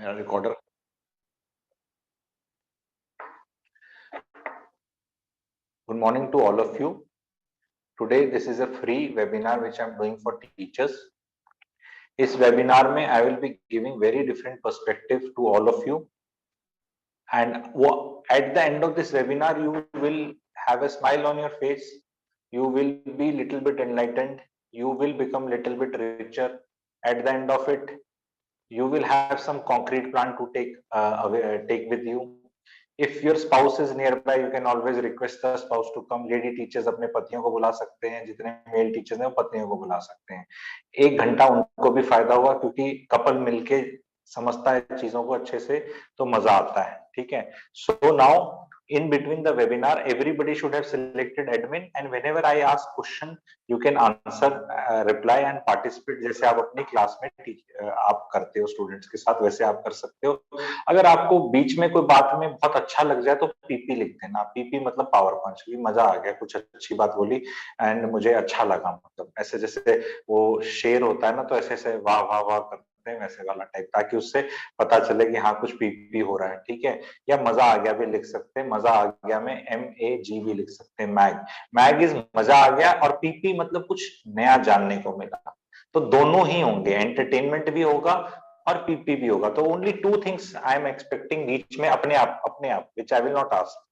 मेरा recorder. Good morning to all of you. Today, this is a free webinar which I'm doing for teachers. इस webinar में I will be giving very different perspective to all of you. And at the end of this webinar, you will have a smile on your face. You will be little bit enlightened. You will become little bit richer. At the end of it, you will have some concrete plan to take with you. If your spouse is nearby, you can always request the spouse to come. Lady teachers अपने पतियों को बुला सकते हैं, जितने male teachers हैं वो पत्नियों को बुला सकते हैं। 1 घंटा उनको भी फायदा होगा, क्योंकि कपल मिलके समझता है चीजों को अच्छे से, तो मजा आता है। ठीक है। So now in between the webinar, everybody should have selected admin, and whenever I ask question, you can answer, reply and participate। जैसे आप अपनी क्लास में आप करते हो स्टूडेंट्स के साथ, वैसे आप कर सकते हो। अगर आपको बीच में कोई बात में बहुत अच्छा लग जाए तो पीपी लिख देना। पीपी मतलब पावर पंच, भी मजा आ गया, कुछ अच्छी बात बोली एंड मुझे अच्छा लगा। मतलब ऐसे जैसे वो शेर होता है ना, तो ऐसे ऐसे वाह वाह वाह करते हैं, वैसे वाला टाइप, ताकि उससे पता चले कि हाँ कुछ पीपी हो रहा है। ठीक है। या मजा आ गया भी लिख सकते हैं। मजा आ गया में MAG भी लिख सकते हैं। मैग इज मजा आ गया, और पीपी मतलब कुछ नया जानने को मिला। तो दोनों ही होंगे, एंटरटेनमेंट भी होगा और पीपी भी होगा। तो only 2 things I am expecting बीच में, अपने आप which I will not ask.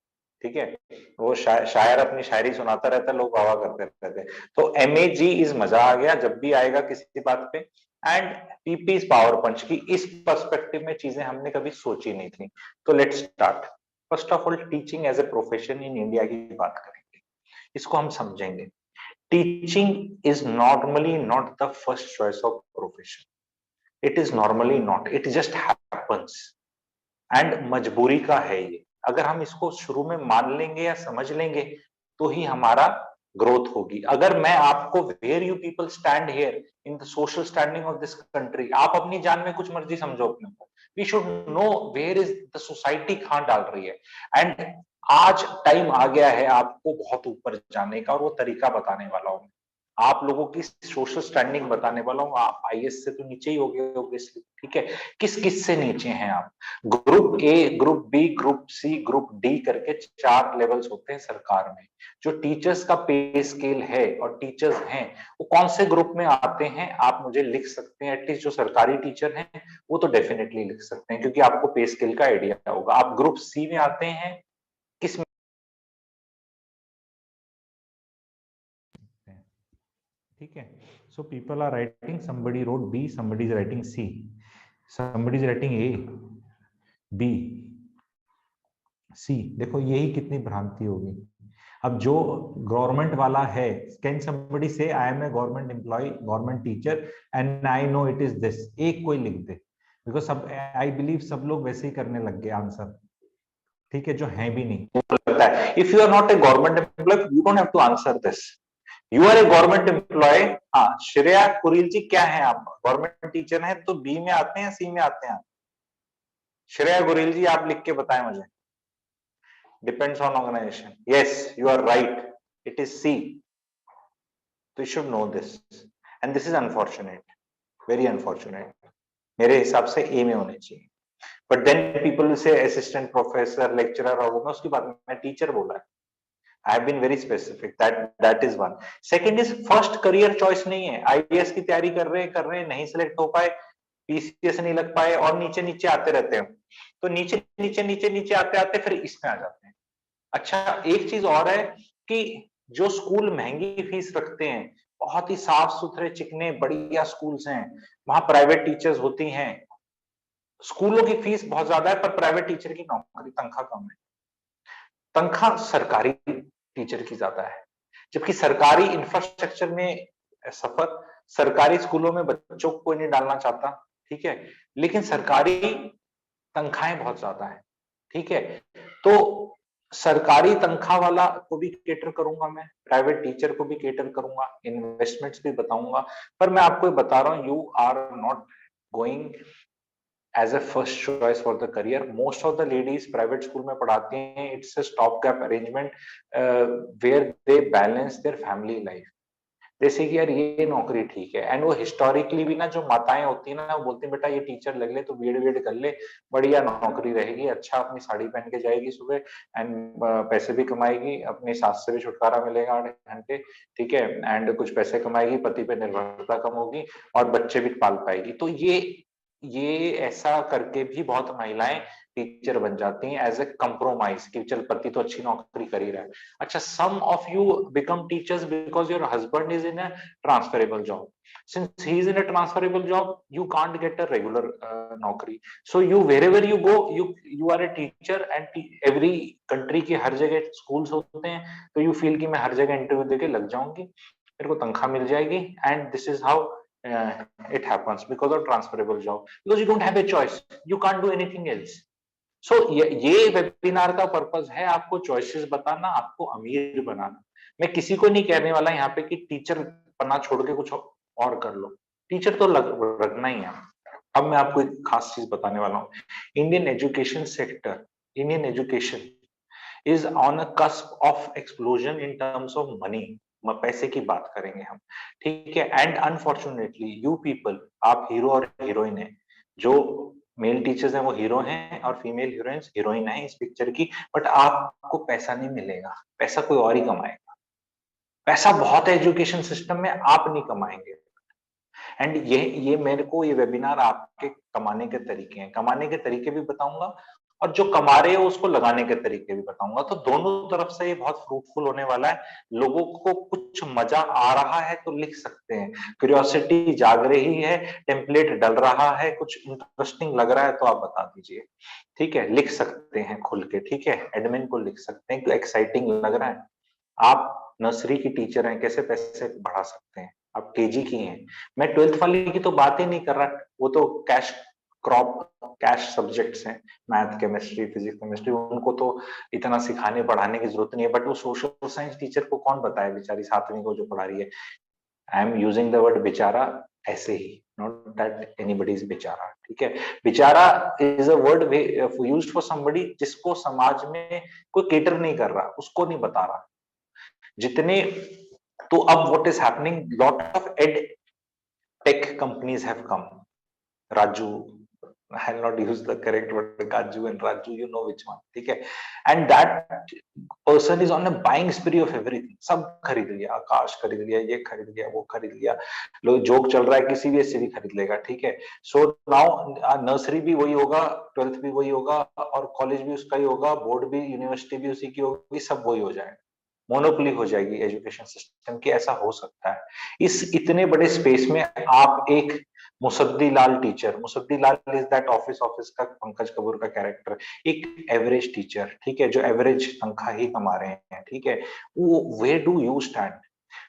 ठीक है। वो शायर अपनी शायरी सुनाता रहता है, लोग वाह करते रहते हैं। तो MAG इज मजा आ गया जब भी आएगा किसी बात पे, एंड पीपी इज पावर पंच की। इस पर्सपेक्टिव में चीजें हमने कभी सोची नहीं थी। तो let's start. First of all, teaching as a profession in India की बात करेंगे, इसको हम समझेंगे। Teaching is normally not the first choice of profession. It is normally not, it just happens, and मजबूरी का है ये। अगर हम इसको शुरू में मान लेंगे या समझ लेंगे, तो ही हमारा ग्रोथ होगी। अगर मैं आपको, where you people stand here in the social standing of this country, आप अपनी जान में कुछ मर्जी समझो अपने को, we should know where is the society कहां डाल रही है। एंड आज टाइम आ गया है आपको बहुत ऊपर जाने का, और वो तरीका बताने वाला हूं। आप लोगों की सोशल स्टैंडिंग बताने वाला हूँ। आप IAS से तो नीचे ही हो गए ऑब्वियसली। ठीक है। किस किस से नीचे हैं आप? Group A, group B, group C, group D करके 4 लेवल्स होते हैं सरकार में। जो टीचर्स का पे स्केल है और टीचर्स हैं, वो कौन से ग्रुप में आते हैं आप मुझे लिख सकते हैं। एटलीस्ट जो सरकारी टीचर हैं वो तो डेफिनेटली लिख सकते हैं, क्योंकि आपको पे स्केल का आइडिया होगा। आप ग्रुप C में आते हैं, किस में? ठीक है। So people are writing, somebody wrote B, somebody is writing C, somebody is writing A, B, C। देखो यही कितनी भ्रांति होगी। अब जो गवर्नमेंट वाला है, can somebody say I am a government employee, government teacher, and I know it is this, एक कोई लिख दे। बिकॉज सब, आई बिलीव सब लोग वैसे ही करने लग गए आंसर। ठीक है। जो है भी नहीं, लगता है if you are not a government employee, you don't have to answer this. You are a government employee. हाँ, श्रेया कुरील जी क्या है आप? गवर्नमेंट टीचर हैं, तो बी में आते हैं, सी में आते हैं? श्रेया कुरील जी आप लिख के बताएं मुझे। Depends on organisation. Yes, you are right, it is C. तो you should know this, and this is unfortunate, very unfortunate. मेरे हिसाब से ए में होने चाहिए। बट देन पीपल से असिस्टेंट प्रोफेसर, लेक्चरर, और वो मैं उसकी बात में, मैं टीचर बोला है। I have been very specific, that is one. Second is first career choice नहीं है। IAS की तैयारी कर रहे हैं, नहीं सिलेक्ट हो पाए, PCS नहीं लग पाए, और नीचे नीचे आते रहते हैं। तो नीचे आते आते फिर इसमें आ जाते हैं। अच्छा, एक चीज और है कि जो स्कूल महंगी फीस रखते हैं, बहुत ही साफ सुथरे चिकने बढ़िया स्कूल्स हैं, वहां प्राइवेट टीचर्स होती हैं। स्कूलों की फीस बहुत ज्यादा है, पर प्राइवेट टीचर की नौकरी तनख्वाह कम है। तनख्वाह सरकारी टीचर की ज्यादा है, जबकि सरकारी इंफ्रास्ट्रक्चर में सफर, सरकारी स्कूलों में बच्चों को कोई नहीं डालना चाहता। ठीक है। लेकिन सरकारी तनख्वाहें बहुत ज्यादा है। ठीक है। तो सरकारी तनख्वाह वाला को भी केटर करूंगा मैं, प्राइवेट टीचर को भी केटर करूंगा, इन्वेस्टमेंट्स भी बताऊंगा। पर मैं आपको बता रहा हूं, you are not going as a first choice for the career. Most of the ladies private school में पढ़ाती हैं, it's a stopgap arrangement where they balance their family life. जैसे कि यार ये नौकरी ठीक है। एंड वो हिस्टोरिकली भी ना जो माताएं होती है ना, वो बोलती है बेटा ये टीचर लग ले, तो बीएड वीएड कर ले, बढ़िया नौकरी रहेगी, अच्छा अपनी साड़ी पहन के जाएगी सुबह, एंड पैसे भी कमाएगी, अपनी सास से भी छुटकारा मिलेगा 8 घंटे, ठीक है, एंड कुछ पैसे कमाएगी, पति पे निर्भरता कम होगी, और बच्चे भी पाल पाएगी। तो ये ऐसा करके भी बहुत महिलाएं टीचर बन जाती हैं एज ए कंप्रोमाइज, कि चल पति तो अच्छी नौकरी कर ही रहा है। अच्छा, some of you become teachers because your husband is in a transferable job. Since he is in a transferable job, you can't get a regular नौकरी। So you wherever you go, you are a teacher, and every country के हर जगह schools होते हैं, तो you feel कि मैं हर जगह interview देके लग जाऊंगी, मेरे को तनख्वाह मिल जाएगी, and this is how it happens because of transferable job, because you don't have a choice, you can't do anything else। सो ये वेबिनार का पर्पस है आपको चॉइसेस बताना, आपको अमीर बनाना। मैं किसी को नहीं कहने वाला यहाँ पे कि टीचर पढ़ना छोड़ के कुछ और कर लो, टीचर तो लगना ही है। अब मैं आपको एक खास चीज बताने वाला हूँ। Indian education sector, Indian education is on a cusp of explosion in terms of money. पैसे की बात करेंगे हम, ठीक है। एंड अनफॉर्चुनेटली यू पीपल, आप हीरो और हीरोइन है, जो मेल टीचर्स हैं वो हीरो हैं, और फीमेल हीरोइंस हीरोइन है इस पिक्चर की, बट आपको पैसा नहीं मिलेगा, पैसा कोई और ही कमाएगा। पैसा बहुत है एजुकेशन सिस्टम में, आप नहीं कमाएंगे। एंड ये मेरे को ये वेबिनार आपके कमाने के तरीके हैं, कमाने के तरीके भी बताऊंगा, और जो कमा रहे हो उसको लगाने के तरीके भी बताऊंगा। तो दोनों तरफ से ये बहुत फ्रूटफुल होने वाला है। लोगों को कुछ मजा आ रहा है तो लिख सकते हैं, क्यूरियोसिटी जाग रही है, टेम्पलेट डल रहा है, कुछ इंटरेस्टिंग लग रहा है तो आप बता दीजिए, ठीक है, लिख सकते हैं खुल के, ठीक है, एडमिन को लिख सकते हैं, तो एक्साइटिंग लग रहा है। आप नर्सरी की टीचर हैं, कैसे पैसे बढ़ा सकते हैं, आप केजी की हैं। मैं 12th वाली की तो बात ही नहीं कर रहा, वो तो कैश क्रॉप, कैश सब्जेक्ट्स हैं, मैथ, केमिस्ट्री, फिजिक्स, केमिस्ट्री, उनको तो इतना सिखाने पढ़ाने की जरूरत नहीं है। बट वो सोशल साइंस टीचर को कौन बताए, बेचारी 7वीं को जो पढ़ा रही है। I am using the word बेचारा ऐसे ही, नॉट दैट एनीबडी इज बेचारा, ठीक है। बेचारा is a word used for somebody जिसको समाज में कोई केटर नहीं कर रहा, उसको नहीं बता रहा जितने। तो अब what is happening, lot of ed tech companies have come, Raju, I'll not use the correct word, Gaju and Raju, you know which one, ठीक है। And that person is on a buying spree of everything, सब खरीद लिया, आकाश खरीद लिया, ये खरीद लिया, वो खरीद लिया, लोग जोक चल रहा है कि सीबीएसई भी खरीद लेगा, ठीक है। सो नाउ नर्सरी भी वही होगा, 12th भी वही होगा, और कॉलेज भी उसका ही होगा, बोर्ड भी, यूनिवर्सिटी भी उसी की होगी, सब वही हो जाएगा, मोनोपोली हो जाएगी एजुकेशन सिस्टम की। ऐसा हो सकता है इस इतने बड़े स्पेस में। आप एक Musaddi Lal teacher, Musaddi Lal is that office का पंकज कपूर का कैरेक्टर, एक एवरेज टीचर, ठीक है, जो एवरेज तनख्वाह ही कमा रहे हैं, ठीक है, वो where do you stand?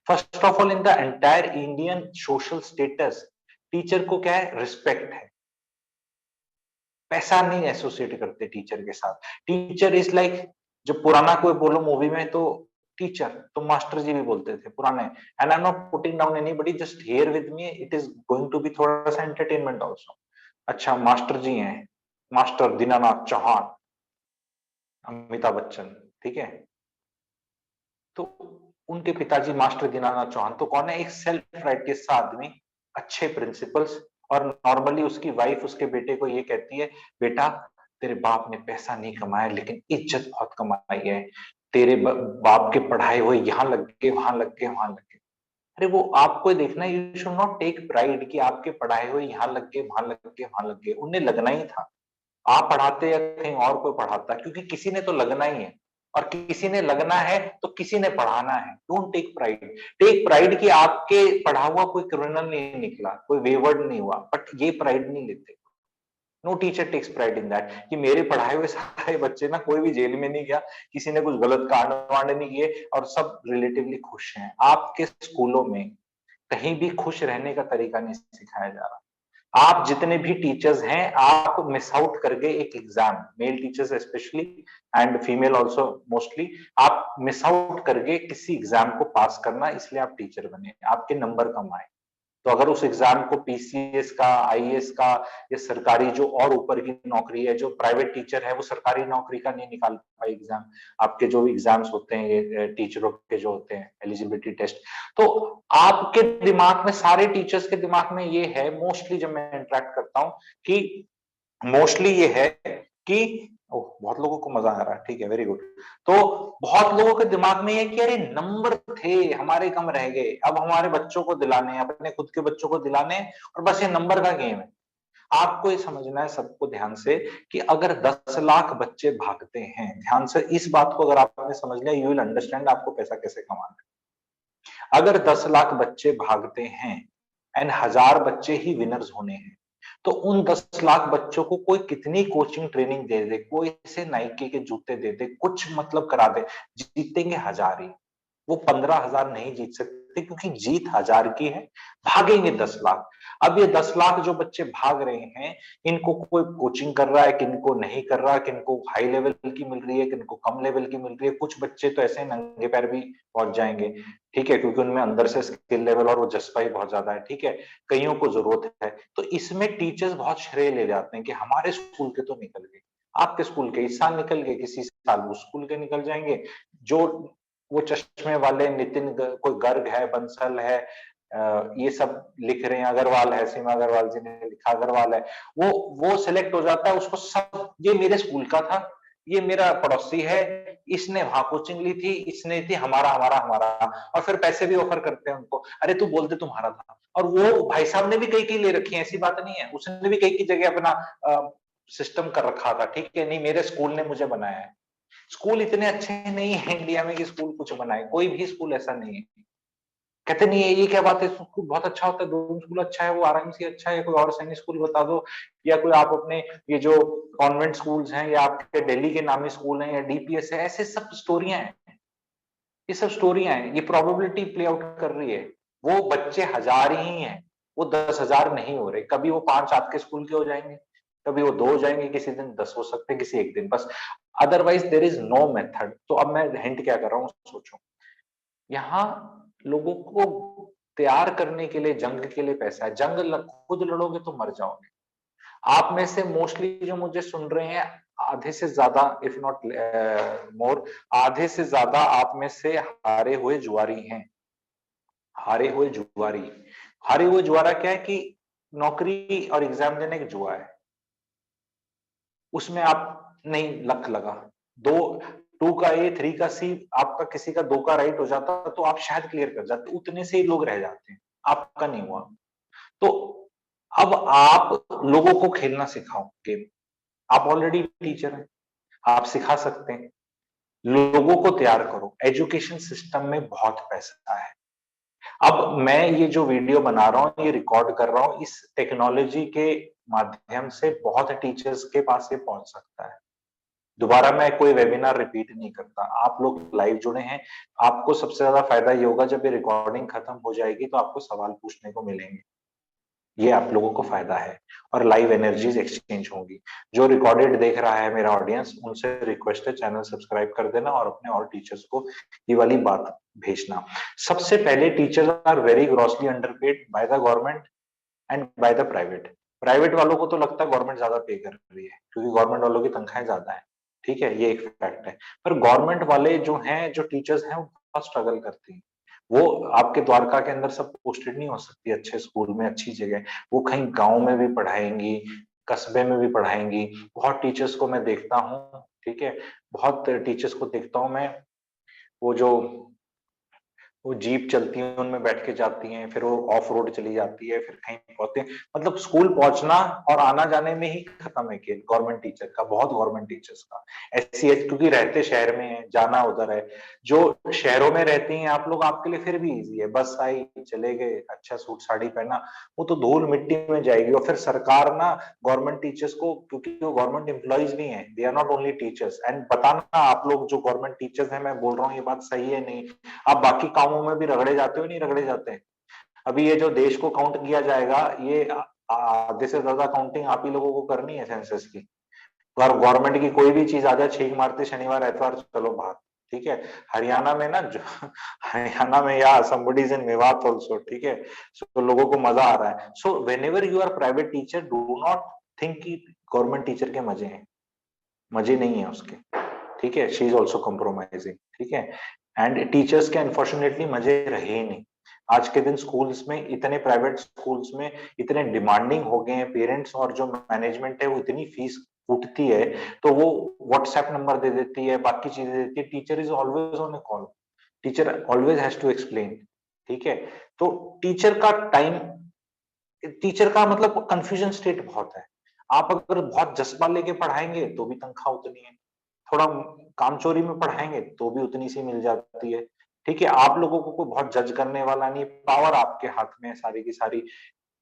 First of all in the entire Indian social status, teacher को क्या है, रिस्पेक्ट है, पैसा नहीं एसोसिएट करते टीचर के साथ। टीचर इज लाइक, जो पुराना कोई बोलो मूवी में तो टीचर तो मास्टर जी भी बोलते थे पुराने। And I am not putting down anybody, just hear with me, it is going to be थोड़ा सा एंटरटेनमेंट आल्सो। अच्छा, मास्टर जी हैं, मास्टर दीनानाथ चौहान, अमिताभ बच्चन, ठीक है, तो उनके पिताजी मास्टर दीनानाथ चौहान तो कौन है, एक सेल्फ राइटियस आदमी, अच्छे प्रिंसिपल्स। और नॉर्मली उसकी वाइफ उसके बेटे को ये कहती है, बेटा तेरे बाप ने पैसा नहीं कमाया लेकिन इज्जत बहुत कमाई है, तेरे बाप के पढ़ाए हुए यहाँ लग गए, वहां लग गए, वहां लग गए। अरे वो आपको देखना, you should not take pride कि आपके पढ़ाए हुए यहाँ लग गए, वहां लग गए, वहां लग गए, उन्हें लगना ही था। आप पढ़ाते या कहीं और कोई पढ़ाता, क्योंकि किसी ने तो लगना ही है, और किसी ने लगना है तो किसी ने पढ़ाना है। Don't take pride, take pride कि आपके पढ़ा हुआ कोई क्रिमिनल नहीं निकला, कोई वेवर्ड नहीं हुआ, बट ये प्राइड नहीं लेते। No teacher takes pride in that कि मेरे पढ़ाए हुए सारे बच्चे ना, कोई भी जेल में नहीं गया, किसी ने कुछ गलत कांड वांड नहीं किए, और सब रिलेटिवली खुश हैं। आपके स्कूलों में कहीं भी खुश रहने का तरीका नहीं सिखाया जा रहा। आप जितने भी टीचर्स हैं, आप मिस आउट कर गए एक exam, male teachers specially and female also mostly, आप मिस आउट कर गए किसी एग्जाम को पास करना, इसलिए आप टीचर बने, आपके नंबर कम आए। तो अगर उस एग्जाम को पीसीएस का, आईएएस का, या सरकारी जो और ऊपर की नौकरी है, जो प्राइवेट टीचर है वो सरकारी नौकरी का नहीं निकाल पाए एग्जाम, आपके जो एग्जाम्स होते हैं ये टीचरों के जो होते हैं एलिजिबिलिटी टेस्ट, तो आपके दिमाग में, सारे टीचर्स के दिमाग में ये है मोस्टली, जब मैं इंटरेक्ट करता हूँ कि मोस्टली ये है कि ओह बहुत लोगों को मजा आ रहा है, ठीक है, वेरी गुड। तो बहुत लोगों के दिमाग में ये कि अरे नंबर थे हमारे कम रह गए, अब हमारे बच्चों को दिलाने, अपने खुद के बच्चों को दिलाने, और बस ये नंबर का गेम है। आपको ये समझना है सबको ध्यान से कि अगर 10 लाख बच्चे भागते हैं, ध्यान से इस बात को अगर आपने समझ लिया, यू विल अंडरस्टैंड आपको पैसा कैसे कमाना है। अगर 10 लाख बच्चे भागते हैं एंड 1000 बच्चे ही विनर्स होने हैं, तो उन 10 लाख बच्चों को कोई कितनी कोचिंग ट्रेनिंग दे दे, कोई इसे नाइकी के जूते दे दे, कुछ मतलब करा दे, जीतेंगे 1000 ही, वो 15,000 नहीं जीत सकते, क्योंकि जीत 1000 की है, भागेंगे 10 लाख। अब ये 10 लाख जो बच्चे भाग रहे हैं, इनको कोई कोचिंग कर रहा है, किनको नहीं कर रहा, किनको हाई लेवल की मिल रही है, किनको कम लेवल की मिल रही है, कुछ बच्चे तो ऐसे नंगे पैर भी पहुंच जाएंगे, ठीक है, क्योंकि उनमें अंदर से स्किल लेवल और वो जज्बा ही बहुत ज्यादा है, ठीक है, कईयों को जरूरत है। तो इसमें टीचर्स बहुत श्रेय ले जाते हैं कि हमारे स्कूल के तो निकल गए, आपके स्कूल के इस साल निकल गए, किसी साल उस स्कूल के निकल जाएंगे, जो वो चश्मे वाले नितिन, कोई गर्ग है, बंसल है, ये सब लिख रहे हैं, अग्रवाल है, सीमा अग्रवाल जी ने लिखा, अग्रवाल है, वो सिलेक्ट हो जाता है, उसको सब, ये मेरे स्कूल का था, ये मेरा पड़ोसी है, इसने वहां कोचिंग ली थी, इसने थी, हमारा हमारा हमारा, और फिर पैसे भी ऑफर करते हैं उनको, अरे तू बोलते तुम्हारा था, और वो भाई साहब ने भी कई ले रखी है, ऐसी बात नहीं है, उसने भी कई की जगह अपना सिस्टम कर रखा था, ठीक है, नहीं मेरे स्कूल ने मुझे बनाया है। स्कूल इतने अच्छे नहीं है इंडिया में कि स्कूल कुछ बनाए, कोई भी स्कूल ऐसा नहीं है। कहते नहीं है ये क्या बात है, स्कूल बहुत अच्छा होता है, दो स्कूल अच्छा है, वो आरएमसी अच्छा है, कोई और सैनिक स्कूल बता दो, या कोई आप अपने ये जो कॉन्वेंट स्कूल्स हैं, या आपके दिल्ली के नामी स्कूल हैं, या डीपीएस है, ऐसे सब स्टोरियां हैं, ये सब स्टोरियां हैं, ये प्रोबेबिलिटी प्ले आउट कर रही है। वो बच्चे 1000 ही हैं, वो 10,000 नहीं हो रहे, कभी वो 5 आपके स्कूल के हो जाएंगे, कभी वो 2 हो जाएंगे, किसी दिन 10 हो सकते हैं, किसी एक दिन, बस otherwise there is no method. तो अब मैं हिंट क्या कर रहा हूँ, सोचो, यहाँ लोगों को तैयार करने के लिए जंग के लिए पैसा है, खुद लड़ोगे तो मर जाओगे। आप में से मोस्टली जो मुझे सुन रहे हैं, आधे से ज्यादा, इफ नॉट मोर, आधे से ज्यादा आप में से हारे हुए जुआरी हैं, हारे हुए जुआरी। हारे हुए जुआरा क्या है कि नौकरी और एग्जाम देने की जुआ है, उसमें आप नहीं लक लगा, दो, 2 का ए 3 का सी, आपका किसी का 2 का राइट हो जाता तो आप शायद क्लियर कर जाते, उतने से ही लोग रह जाते हैं, आपका नहीं हुआ। तो अब आप लोगों को खेलना सिखाओ गेम, आप ऑलरेडी टीचर हैं, आप सिखा सकते हैं, लोगों को तैयार करो, एजुकेशन सिस्टम में बहुत पैसा है। अब मैं ये जो वीडियो बना रहा हूँ, ये रिकॉर्ड कर रहा हूँ, इस टेक्नोलॉजी के माध्यम से बहुत टीचर्स के पास ये पहुंच सकता है। दोबारा मैं कोई वेबिनार रिपीट नहीं करता, आप लोग लाइव जुड़े हैं, आपको सबसे ज्यादा फायदा ये होगा जब ये रिकॉर्डिंग खत्म हो जाएगी तो आपको सवाल पूछने को मिलेंगे, ये आप लोगों को फायदा है, और लाइव एनर्जीज एक्सचेंज होंगी। जो रिकॉर्डेड देख रहा है मेरा ऑडियंस, उनसे रिक्वेस्ट है चैनल सब्सक्राइब कर देना और अपने और टीचर्स को ये वाली बात भेजना। सबसे पहले teachers are very grossly underpaid by the government and by the private. Private वालों को तो लगता है गवर्नमेंट ज्यादा पे कर रही है, क्योंकि गवर्नमेंट वालों की तनख्वाहें ज्यादा है, ठीक है, ये एक फैक्ट है। पर गवर्नमेंट वाले जो हैं, जो टीचर्स हैं, वो बहुत स्ट्रगल करती हैं। वो आपके द्वारका के अंदर सब पोस्टेड नहीं हो सकती अच्छे स्कूल में, अच्छी जगह, वो कहीं गांव में भी पढ़ाएंगी, कस्बे में भी पढ़ाएंगी। बहुत टीचर्स को मैं देखता हूँ, ठीक है, बहुत टीचर्स को देखता हूँ मैं, वो जो वो जीप चलती है उनमें बैठ के जाती हैं, फिर वो ऑफ रोड चली जाती है, फिर कहीं पहुंचते हैं, मतलब स्कूल पहुंचना और आना जाने में ही खत्म है खेल गवर्नमेंट टीचर का, बहुत गवर्नमेंट टीचर्स का। ऐसी है क्योंकि रहते शहर में है, जाना उधर है। जो शहरों में रहती हैं आप लोग, आपके लिए फिर भी इजी है, बस आई चले गए, अच्छा सूट साड़ी पहना, वो तो धूल मिट्टी में जाएगी। और फिर सरकार ना गवर्नमेंट टीचर्स को, क्योंकि वो गवर्नमेंट एम्प्लॉइज नहीं है, they are not only teachers, and बताना आप लोग जो गवर्नमेंट टीचर्स हैं, मैं बोल रहा हूँ ये बात सही है नहीं, आप बाकी कामों में भी रगड़े जाते हो, नहीं रगड़े जाते हैं। अभी ये जो देश को काउंट किया जाएगा, ये आधे से ज्यादा काउंटिंग आप ही लोगों को करनी है सेंसस की। और गवर्नमेंट की कोई भी चीज आ जाए, छींक मारते शनिवार एतवार चलो बाहर, ठीक है। हरियाणा में ना जो हरियाणा में या somebody is in Mewat also, ठीक है। सो लोगों को मजा आ रहा है। सो whenever you are private teacher, do not think कि गवर्नमेंट टीचर के मजे हैं, मजे नहीं है उसके, ठीक है। शी इज ऑल्सो कॉम्प्रोमाइजिंग, ठीक है। एंड टीचर्स के अनफॉर्चुनेटली मजे रहे ही नहीं। आज के दिन स्कूल्स में, इतने प्राइवेट स्कूल्स में इतने डिमांडिंग हो गए हैं पेरेंट्स, और जो मैनेजमेंट है वो इतनी फीस उठती है, तो वो व्हाट्सएप नंबर दे देती है, बाकी चीजें देती है। Teacher is always on a call, teacher always has to explain, ठीक है। तो टीचर का टाइम, टीचर का मतलब कंफ्यूजन स्टेट बहुत है। आप अगर बहुत जज्बा लेके पढ़ाएंगे तो भी तनख्वाह उतनी है, थोड़ा कामचोरी में पढ़ाएंगे तो भी उतनी सी मिल जाती है, ठीक है। आप लोगों को कोई बहुत जज करने वाला नहीं, पावर आपके हाथ में है सारी की सारी।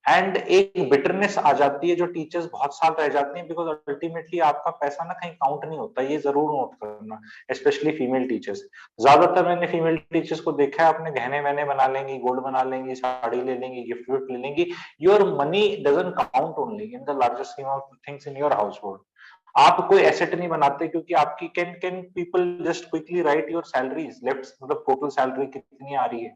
एंड एक बिटरनेस आ जाती है जो टीचर्स बहुत साल रह जाते हैं, बिकॉज अल्टीमेटली आपका पैसा ना कहीं काउंट नहीं होता, ये जरूर नोट करना, स्पेशली फीमेल टीचर्स। ज्यादातर मैंने फीमेल टीचर्स को देखा है, अपने गहने वहने बना लेंगी, गोल्ड बना लेंगी, साड़ी ले लेंगी, गिफ्ट विफ्ट ले लेंगी। Your money doesn't count only in the largest scheme of things in your house hold. आप कोई एसेट नहीं बनाते, क्योंकि आपकी can can people just quickly right your salaries left, मतलब टोटल सैलरी कितनी आ रही है,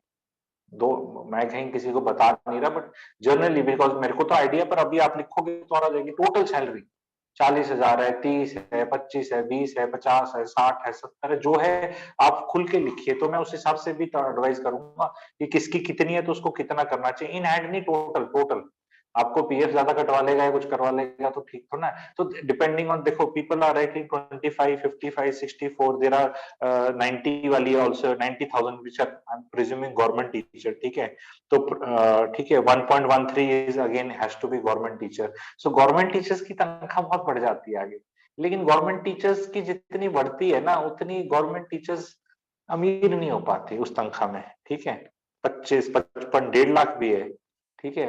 दो, मैं कहीं किसी को बता नहीं रहा, बट जनरली, बिकॉज मेरे को तो आइडिया, पर अभी आप लिखोगे तो आ जाएगी टोटल सैलरी 40,000 है, 30 है, 25 है, 20 है, 50 है, 60 है, 70 है, जो है आप खुल के लिखिए, तो मैं उस हिसाब से भी एडवाइस करूंगा कि किसकी कितनी है तो उसको कितना करना चाहिए। इन हैंड नहीं, टोटल टोटल। आपको पीएफ ज्यादा कटवा लेगा या कुछ करवा लेगा तो ठीक तो ना। तो डिपेंडिंग ऑन, देखो people are writing 25, 55, 64, there are 90 वाली also, 90,000 which are I am presuming government teacher, ठीक है। तो ठीक है, 1.13 is again has to be government teacher. So government teachers की तनख्वाह बहुत बढ़ जाती है आगे, लेकिन गवर्नमेंट टीचर्स की जितनी बढ़ती है ना, उतनी गवर्नमेंट टीचर्स अमीर नहीं हो पाती उस तनख्वाह में, ठीक है। 25, 55, 1.5 लाख भी है, ठीक है।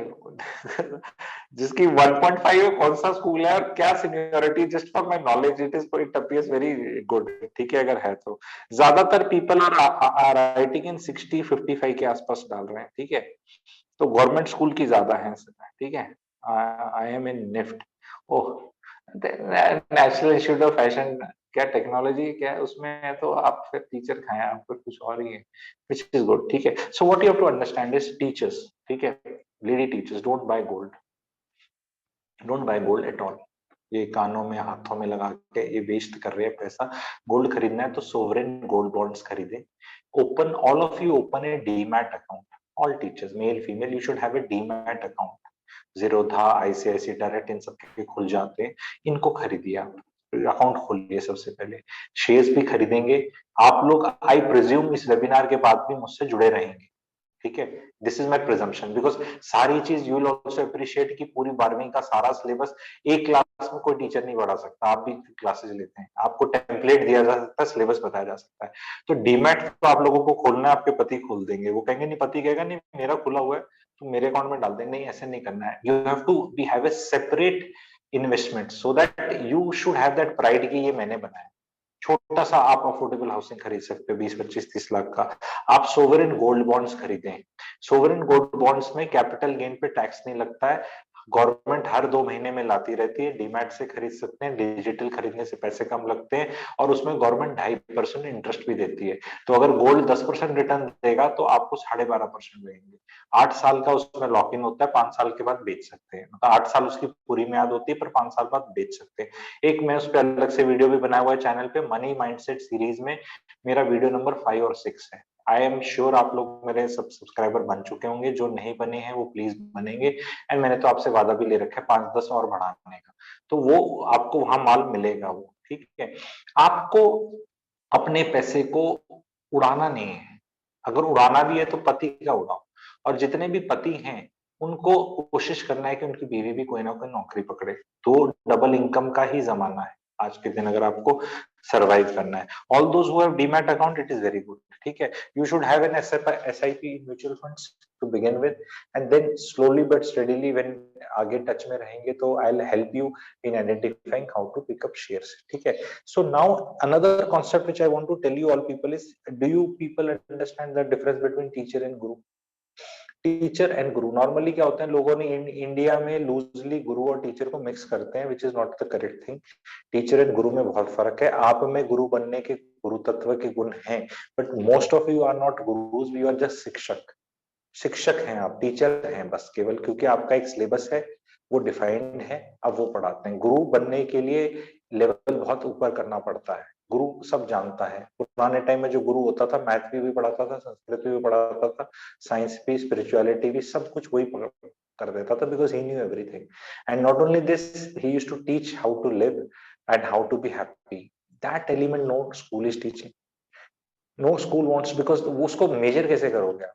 जिसकी 1.5 है, कौन सा स्कूल है और क्या seniority, just for my knowledge, it appears very good, ठीक है। अगर है तो ज्यादातर पीपल आर राइटिंग इन 60, 55 के आसपास डाल रहे हैं, ठीक है। तो गवर्नमेंट स्कूल की ज्यादा है, ठीक है। I am in NIFT. Oh, National Institute of Fashion, क्या टेक्नोलॉजी क्या है उसमें है, तो आप फिर टीचर खाए, आपको कुछ और ही है, विच इज गुड, ठीक है। So what you have to understand is teachers, ठीक है, lady teachers don't buy gold, don't buy gold at all. ये कानों में हाथों में लगा के ये वेस्ट कर रहे हैं पैसा। गोल्ड खरीदना है तो सोवरेन गोल्ड बॉन्ड्स खरीदे। Open, all of you open a demat account, all teachers, male female, you should have a demat account. Zerodha, ICICI direct, इन सब के खुल जाते हैं, इनको खरीदिए आप, अकाउंट खोलिए सबसे पहले। शेयर्स भी खरीदेंगे आप लोग, आई प्रिज्यूम इस वेबिनार के बाद भी मुझसे जुड़े रहेंगे, ठीक है। This is my presumption, because सारी चीज यू विल ऑल्सो अप्रिशिएट कि पूरी 12वीं का सारा सिलेबस एक क्लास में कोई टीचर नहीं पढ़ा सकता। आप भी क्लासेस लेते हैं, आपको टेम्पलेट दिया जा सकता है, सिलेबस बताया जा सकता है। तो डीमैट तो आप लोगों को खोलना है, आपके पति खोल देंगे, वो कहेंगे नहीं, पति कहेगा नहीं मेरा खुला हुआ है तो मेरे अकाउंट में डाल देंगे, नहीं ऐसे नहीं करना है। You have to be have a separate investment, so that you should have that pride कि ये मैंने बनाया। छोटा सा आप अफोर्डेबल हाउसिंग खरीद सकते हो, 20, 25, 30 लाख का। आप सोवरेन गोल्ड बॉन्ड्स खरीदें। सोवरेन गोल्ड बॉन्ड्स में कैपिटल गेन पे टैक्स नहीं लगता है, गवर्नमेंट हर 2 महीने में लाती रहती है। डीमैट से खरीद सकते हैं, डिजिटल खरीदने से पैसे कम लगते हैं, और उसमें गवर्नमेंट 2.5% इंटरेस्ट भी देती है। तो अगर गोल्ड 10% रिटर्न देगा तो आपको 12.5% देंगे। 8 साल का उसमें लॉक इन होता है, 5 साल के बाद बेच सकते हैं, मतलब 8 साल उसकी पूरी म्याद होती है, पर 5 साल बाद बेच सकते हैं। एक मैं उस पर अलग से वीडियो भी बनाया हुआ है चैनल पे, मनी माइंडसेट सीरीज में मेरा वीडियो नंबर 5 और 6 है। आई एम श्योर आप लोग मेरे सब सब्सक्राइबर बन चुके होंगे, जो नहीं बने हैं वो प्लीज बनेंगे। एंड मैंने तो आपसे वादा भी ले रखा है 5-10 और बढ़ाने का, तो वो आपको वहां माल मिलेगा वो, ठीक है। आपको अपने पैसे को उड़ाना नहीं है, अगर उड़ाना भी है तो पति का उड़ाओ। और जितने भी पति हैं उनको कोशिश करना है कि उनकी बीवी भी कोई ना कोई नौकरी पकड़े। तो डबल इनकम का ही जमाना है आज के दिन, अगर आपको सरवाइव करना है। All those who have demat account, it is very good, ठीक है। You should have an SIP mutual funds to begin with, and then slowly but steadily when आगे टच में रहेंगे तो I will help you in identifying how to pick up shares, ठीक है। So now another concept which I want to tell you all people is, do you people understand the difference between teacher and guru? Teacher and Guru, normally क्या होता है, लोगों ने India में loosely गुरु और teacher को मिक्स करते हैं, which is not the correct thing. Teacher and गुरु में बहुत फर्क है। आप में गुरु बनने के गुरु तत्व के गुण हैं, but most of you are not gurus, you are just shikshak. शिक्षक हैं आप, टीचर हैं बस केवल, क्योंकि आपका एक सिलेबस है, वो डिफाइंड है, अब वो पढ़ाते हैं। गुरु बनने के लिए लेवल बहुत ऊपर करना पड़ता है। गुरु सब जानता है। पुराने टाइम में जो गुरु होता था, मैथ भी पढ़ाता था, संस्कृत भी पढ़ाता था, साइंस भी, स्पिरिचुअलिटी भी, सब कुछ वही कर देता था, because he knew everything. And not only this, he used to teach how to live and how to be happy. That element no school is teaching, no school wants, because उसको measure कैसे करोगे आप?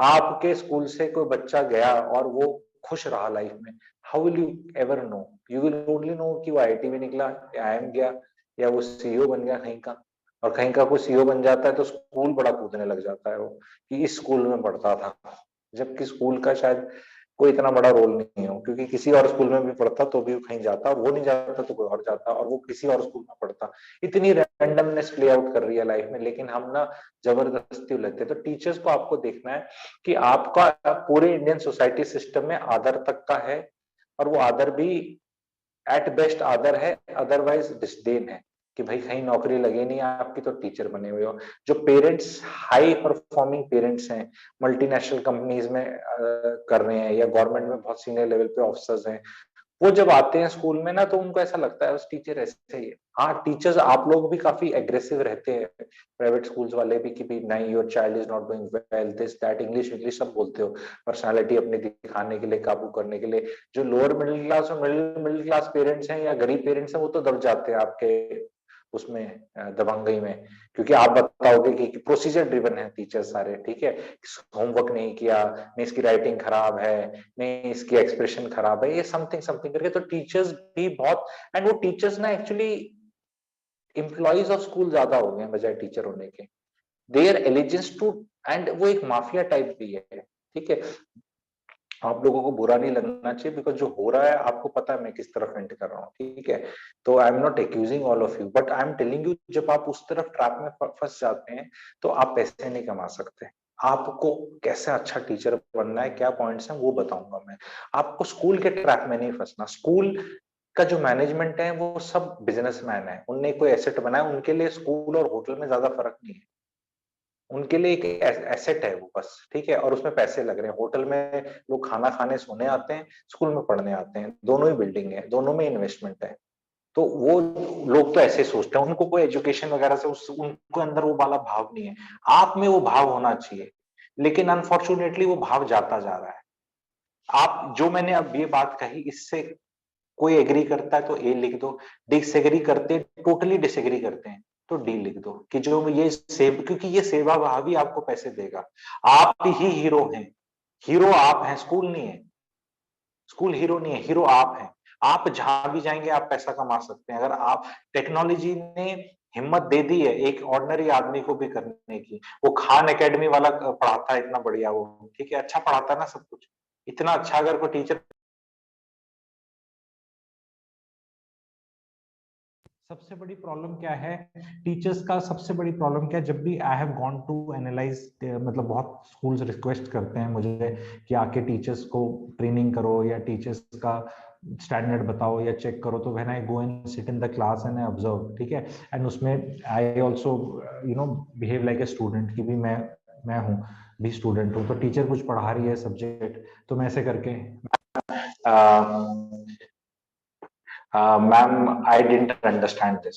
आपके school से कोई बच्चा गया और वो खुश रहा लाइफ में, how will you ever know? You will only know कि वो आईआईटी में निकला, या आईएम गया, या वो सीईओ बन गया कहीं का। और कहीं का कोई सीईओ बन जाता है तो स्कूल बड़ा कूदने लग जाता है वो, कि इस स्कूल में पढ़ता था, जबकि स्कूल का शायद कोई इतना बड़ा रोल नहीं हो, क्योंकि किसी और स्कूल में भी पढ़ता तो भी कहीं जाता, और वो नहीं जाता तो कोई और जाता, और वो किसी और स्कूल में पढ़ता। इतनी रैंडमनेस प्ले आउट कर रही है लाइफ में, लेकिन हम ना जबरदस्ती उलझते। तो टीचर्स को आपको देखना है कि आपका पूरे इंडियन सोसाइटी सिस्टम में आदर तक का है, और वो आदर भी एट बेस्ट आदर है, अदरवाइज डिस्डेन है, कि भाई कहीं नौकरी लगे नहीं आपकी तो टीचर बने हुए हो। जो पेरेंट्स हाई परफॉर्मिंग पेरेंट्स हैं, मल्टीनेशनल कंपनीज में कर रहे हैं, या गवर्नमेंट में बहुत सीनियर लेवल पे ऑफिसर्स हैं, वो जब आते हैं स्कूल में ना, तो उनको ऐसा लगता है उस टीचर ऐसे ही है। हाँ, टीचर्स आप लोग भी काफी एग्रेसिव रहते हैं, प्राइवेट स्कूल्स वाले भी, कि भी नहीं, your child is not doing well, this that, English English सब बोलते हो, पर्सनालिटी अपनी दिखाने के लिए, काबू करने के लिए। जो लोअर मिडिल क्लास और मिडिल क्लास पेरेंट्स हैं, या गरीब पेरेंट्स हैं, वो तो दब जाते हैं आपके उसमें, दबंगई में, क्योंकि आप बताओगे कि प्रोसीजर ड्रिवन है टीचर सारे, ठीक है, होमवर्क नहीं किया, नहीं इसकी राइटिंग खराब है, नहीं इसकी एक्सप्रेशन खराब है, ये समथिंग समथिंग करके। तो टीचर्स भी बहुत, एंड वो टीचर्स ना एक्चुअली एम्प्लॉइज ऑफ स्कूल ज्यादा हो गए हैं बजाय टीचर होने के। They are allegiance to, and वो एक माफिया टाइप भी है, ठीक है। आप लोगों को बुरा नहीं लगना चाहिए, बिकॉज जो हो रहा है आपको पता है मैं किस तरफ एंट कर रहा हूँ, ठीक है। तो आई am not accusing all of you, but I am telling you, जब आप उस तरफ ट्रैप में फंस जाते हैं तो आप पैसे नहीं कमा सकते। आपको कैसे अच्छा टीचर बनना है, क्या पॉइंट्स हैं, वो बताऊंगा मैं। आपको स्कूल के ट्रैप में नहीं फंसना। स्कूल का जो मैनेजमेंट है वो सब बिजनेसमैन है, उनने कोई एसेट बनाया, उनके लिए स्कूल और होटल में ज्यादा फर्क नहीं है। उनके लिए एक एसेट है वो बस, ठीक है, और उसमें पैसे लग रहे हैं। होटल में लोग खाना खाने सोने आते हैं, स्कूल में पढ़ने आते हैं, दोनों ही बिल्डिंग है, दोनों में इन्वेस्टमेंट है। तो वो लोग तो ऐसे सोचते हैं, उनको कोई एजुकेशन वगैरह से उनको अंदर वो वाला भाव नहीं है। आप में वो भाव होना चाहिए, लेकिन अनफॉर्चुनेटली वो भाव जाता जा रहा है। आप जो मैंने अब ये बात कही, इससे कोई एग्री करता है तो ए लिख दो, डिसएग्री करते, टोटली डिसएग्री करते हैं तो डी लिख दो, कि जो ये सेव, क्योंकि ये सेवा भाव ही आपको पैसे देगा। आप ही हीरो हैं, हीरो आप हैं, स्कूल नहीं है। स्कूल हीरो नहीं है, हीरो आप हैं। आप जहां भी जाएंगे आप पैसा कमा सकते हैं, अगर आप, टेक्नोलॉजी ने हिम्मत दे दी है एक ऑर्डिनरी आदमी को भी करने की। वो खान एकेडमी वाला पढ़ाता है इतना बढ़िया, वो ठीक है, अच्छा पढ़ाता है ना सब कुछ, इतना अच्छा अगर कोई टीचर। सबसे बड़ी प्रॉब्लम क्या है टीचर्स का? सबसे बड़ी प्रॉब्लम क्या है, जब भी I have gone to analyse, मतलब बहुत स्कूल्स रिक्वेस्ट करते हैं मुझे कि आके टीचर्स को ट्रेनिंग करो, या टीचर्स का स्टैंडर्ड बताओ, या चेक करो। तो when I go and sit in the class and I observe, ठीक है, एंड उसमें I also behave like a student, कि भी मैं हूँ भी स्टूडेंट हूँ, तो टीचर कुछ पढ़ा रही है सब्जेक्ट, तो मैं ऐसे करके ma'am I didn't understand this.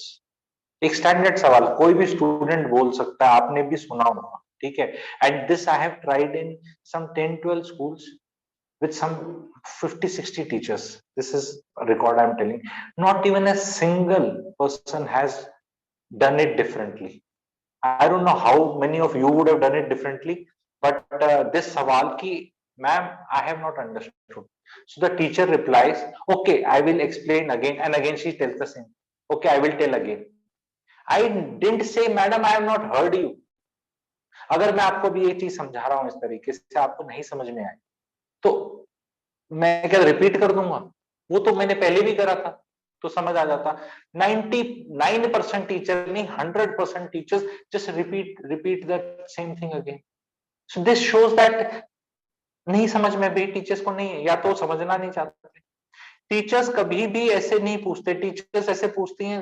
एक स्टैंडर्ड सवाल कोई भी स्टूडेंट बोल सकता है, आपने भी सुना होगा, ठीक है। And this I have tried in some 10-12 schools with some 50-60 teachers. This is a record I'm telling. Not even a single person has done it differently. I don't know how many of you would have done it differently, but this sawal ki, ma'am, I have not understood. So the teacher replies, okay, I will explain again, and again she tells the same. Okay, I will tell again. I didn't say, madam, I have not heard you. अगर मैं आपको भी ये चीज समझा रहा हूं इस तरीके से, आपको नहीं समझ में आए, तो मैं क्या रिपीट कर दूंगा? वो तो मैंने पहले भी करा था, तो समझ आ जाता। 99% टीचर नहीं, 100% teachers just repeat that same thing again. So this shows that नहीं समझ में भी टीचर्स को नहीं है, या तो समझना नहीं चाहते। टीचर्स कभी भी ऐसे नहीं पूछते, टीचर्स ऐसे पूछती हैं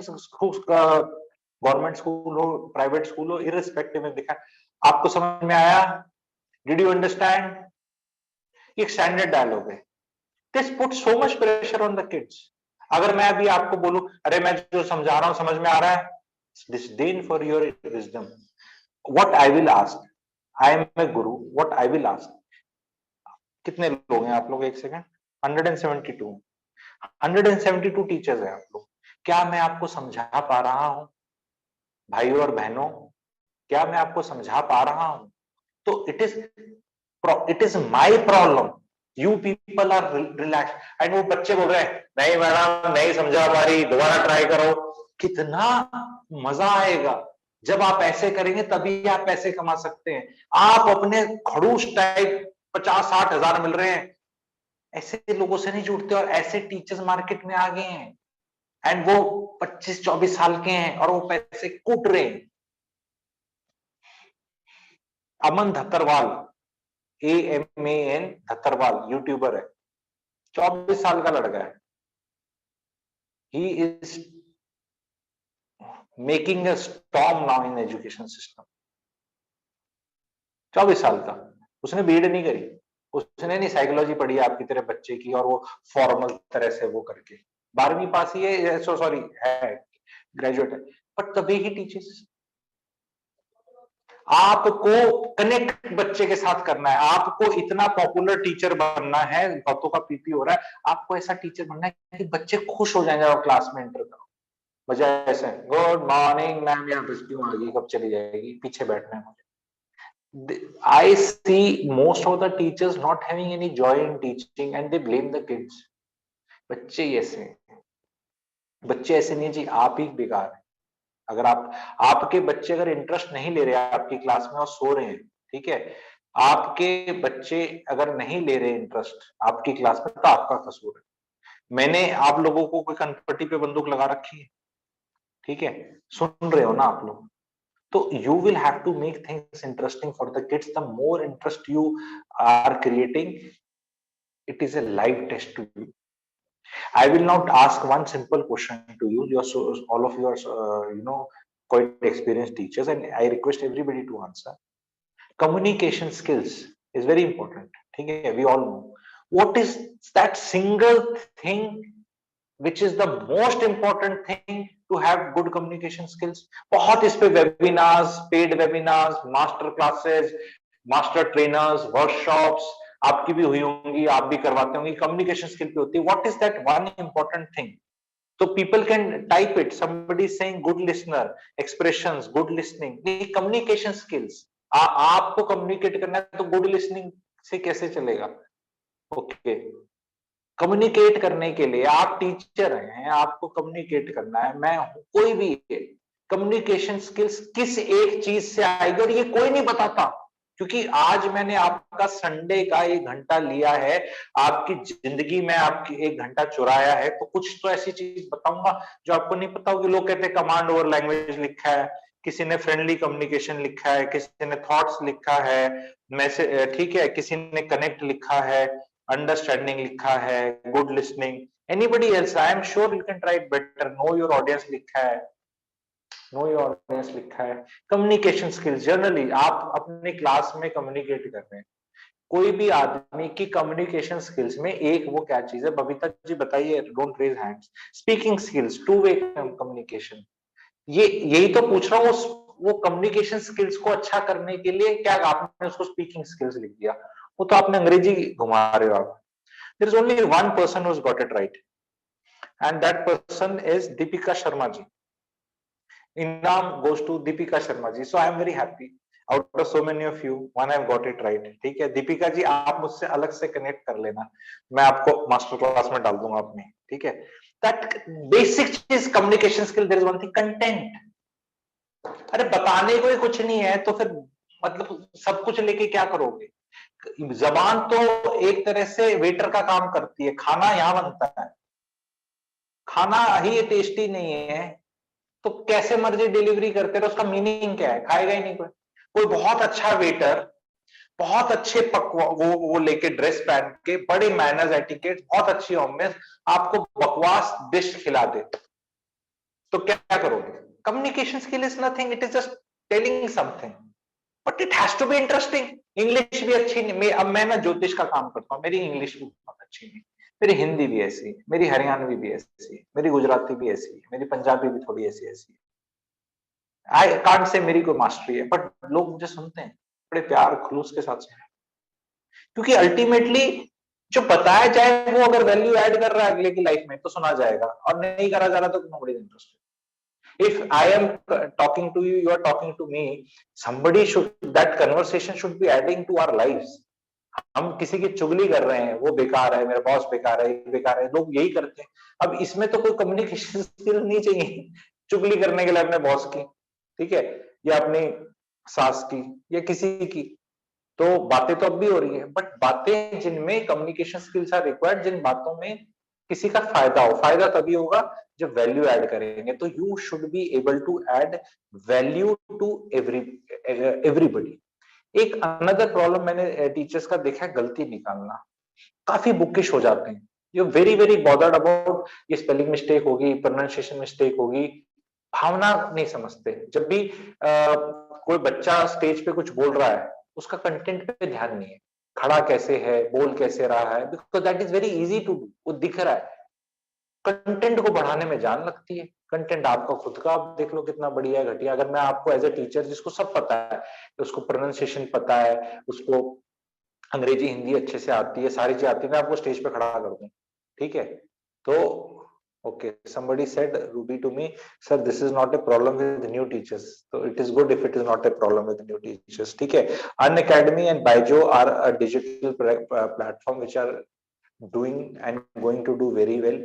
गवर्नमेंट स्कूल हो, प्राइवेट स्कूल हो, इररिस्पेक्टिव में दिखा, आपको समझ में आया? Did you understand? ये स्टैंडर्ड डायलॉग है। This put so much pressure on the kids. अगर मैं अभी आपको बोलूं, अरे मैं जो समझा रहा हूं समझ में आ रहा है, disdain for your wisdom. What I will ask, I am a guru, what I will ask, कितने लोग हैं आप लोग? एक सेकंड, 172, 172 टीचर्स हैं आप लोग। क्या मैं आपको समझा पा रहा हूं भाइयों और बहनों? क्या मैं आपको समझा पा रहा हूं? तो it is my problem, you people are relax. And वो बच्चे बोल रहे हैं नहीं मैडम नहीं समझा पा रही, दोबारा ट्राई करो। कितना मजा आएगा जब आप ऐसे करेंगे, तभी आप पैसे कमा सकते हैं। आप अपने खड़ूस टाइप 50-60 हजार मिल रहे हैं, ऐसे लोगों से नहीं जुड़ते, और ऐसे टीचर्स मार्केट में आ गए हैं एंड वो 25-24 साल के हैं और वो पैसे कूट रहे हैं। अमन धत्तरवाल, AMAN धत्तरवाल, यूट्यूबर है, 24 साल का लड़का है। He is making a storm now in education system. 24 साल का, उसने बीएड नहीं करी, उसने नहीं साइकोलॉजी पढ़ी आपकी तरह बच्चे की, और वो फॉर्मल तरह से वो करके 12वीं पास ही है, सॉरी है, ग्रेजुएट है, बट तभी ही टीचर्स। आपको कनेक्ट बच्चे के साथ करना है, आपको इतना पॉपुलर टीचर बनना है, बहुतों का पीपी हो रहा है, आपको ऐसा टीचर बनना है कि बच्चे खुश हो जाएंगे और क्लास में एंटर करो। बजाय ऐसे गुड मॉर्निंग मैम, यहाँ बस क्यों आ गई, कब चली जाएगी, पीछे बैठना है मुझे। I see most of the teachers not having any joy in teaching and they blame the kids. बच्चे ही ऐसे हैं, बच्चे ऐसे नहीं जी, आप ही बेकार हैं। अगर आपके बच्चे अगर इंटरेस्ट नहीं ले रहे आपकी क्लास में और सो रहे हैं, ठीक है, आपके बच्चे अगर नहीं ले रहे इंटरेस्ट आपकी क्लास में, तो आपका कसूर है। मैंने आप लोगों को कोई कनपट्टी पे बंदूक लगा रखी है, ठीक है, सुन रहे हो ना आप लोग? So you will have to make things interesting for the kids. The more interest you are creating, it is a live test to you. I will not ask one simple question to you. You are so, all of you are quite experienced teachers, and I request everybody to answer. Communication skills is very important. Okay, we all know. What is that single thing which is the most important thing to have good communication skills? बहुत इस पे webinars, paid webinars, master classes, master trainers, workshops आपकी भी हुई होंगी, आप भी करवाते होंगे, communication skill पे होती है। What is that one important thing? So people can type it. Somebody is saying good listener, expressions, good listening. ये communication skills. आपको communicate करना है तो good listening से कैसे चलेगा? Okay. कम्युनिकेट करने के लिए आप टीचर हैं, आपको कम्युनिकेट करना है, मैं हूं, कोई भी है, कम्युनिकेशन स्किल्स किस एक चीज से आएगी, और ये कोई नहीं बताता, क्योंकि आज मैंने आपका संडे का 1 घंटा लिया है, आपकी जिंदगी में आपकी 1 घंटा चुराया है, तो कुछ तो ऐसी चीज बताऊंगा जो आपको नहीं पता होगी। लोग कहते हैं कमांड ओवर लैंग्वेज लिखा है, किसी ने फ्रेंडली कम्युनिकेशन लिखा है, किसी ने थॉट्स लिखा है, मैसेज, ठीक है, किसी ने कनेक्ट लिखा है, अंडरस्टैंडिंग लिखा है, good listening, anybody else, I am sure you can try it better, know your audience लिखा है, नो योर ऑडियंस लिखा है, कम्युनिकेशन स्किल्स। जनरली आप अपने क्लास में कम्युनिकेट कर रहे हैं, कोई भी आदमी की कम्युनिकेशन स्किल्स में एक वो क्या चीज है, बबीता जी बताइए, don't raise hands. Speaking skills, two way communication, ये यही तो पूछ रहा हूँ। वो कम्युनिकेशन स्किल्स को अच्छा करने के लिए क्या आपने उसको स्पीकिंग स्किल्स लिख दिया, वो तो आपने अंग्रेजी घुमा रहे हो आप। There is only one person who's got it right, and that person is Deepika Sharma ji. Inam goes to Deepika Sharma ji. So I am very happy. Out of so many of you, one have got it right. ठीक है, दीपिका जी आप मुझसे अलग से connect कर लेना, मैं आपको मास्टर क्लास में डाल दूंगा अपनी, ठीक है। That basic चीज communication skill, there is one thing, content. अरे बताने को ही कुछ नहीं है तो फिर मतलब सब कुछ लेके क्या करोगे? जबान तो एक तरह से वेटर का काम करती है, खाना यहाँ बनता है, खाना ही टेस्टी नहीं है तो कैसे मर्जी डिलीवरी करते रहो, उसका मीनिंग क्या है? खाएगा ही नहीं कोई। कोई बहुत अच्छा वेटर, बहुत अच्छे वो लेके ड्रेस पहन के, बड़े मैनर्स एटिकेट, बहुत अच्छी ऑम्बियंस, आपको बकवास डिश खिला दे तो क्या करोगे? Communication skill is nothing, it is just telling something, but it has to be interesting. English भी अच्छी नहीं, अब मैं ना ज्योतिष का काम करता हूँ, मेरी इंग्लिश भी बहुत अच्छी नहीं, मेरी हिंदी भी ऐसी, मेरी हरियाणवी भी ऐसी, मेरी गुजराती भी ऐसी, मेरी पंजाबी भी थोड़ी ऐसी ऐसी। आई कांट से मेरी कोई मास्टरी है, बट लोग मुझे सुनते हैं बड़े प्यार खलूस के साथ सुनते हैं, क्योंकि अल्टीमेटली जो बताया जाए वो अगर वैल्यू ऐड कर रहा है अगले की लाइफ में तो सुना जाएगा, और नहीं करा जा रहा तो nobody is interested. If I am talking to you, you are talking to me, somebody should, that conversation should be adding to our lives. हम किसी की चुगली कर रहे हैं, वो बेकार है, मेरा बॉस बेकार है, ये बेकार है, लोग यही करते हैं। अब इसमें तो कोई कम्युनिकेशन स्किल नहीं चाहिए चुगली करने के लिए अपने बॉस की, ठीक है, या अपनी सास की या किसी की। तो बातें तो अब भी हो रही है, बट बातें जिनमें कम्युनिकेशन स्किल्स आर रिक्वायर्ड, जिन बातों में किसी का फायदा हो, फायदा तभी होगा जब वैल्यू ऐड करेंगे। तो you should be able to add value to everybody. एक अनदर प्रॉब्लम मैंने टीचर्स का देखा है, गलती निकालना। काफी बुकिश हो जाते हैं, you very very bothered about ये स्पेलिंग मिस्टेक होगी, प्रोनाउंसिएशन मिस्टेक होगी, भावना नहीं समझते। जब भी कोई बच्चा स्टेज पे कुछ बोल रहा है, उसका कंटेंट पे ध्यान नहीं है, खड़ा कैसे है, बोल कैसे रहा है, because that is very easy to do, वो दिख रहा है। कंटेंट को बढ़ाने में जान लगती है। कंटेंट आपका खुद का आप देख लो कितना बढ़िया है घटिया। अगर मैं आपको एज ए टीचर जिसको सब पता है, उसको प्रोनाउंसिएशन पता है, उसको अंग्रेजी हिंदी अच्छे से आती है, सारी चीजें आती है, मैं आपको स्टेज पे खड़ा कर दूं, ठीक है, तो okay, somebody said Ruby to me, sir, this is not a problem with new teachers, so it is good if it is not a problem with new teachers, ठीक है। Unacademy and Byjo are a digital platform which are doing and going to do very well.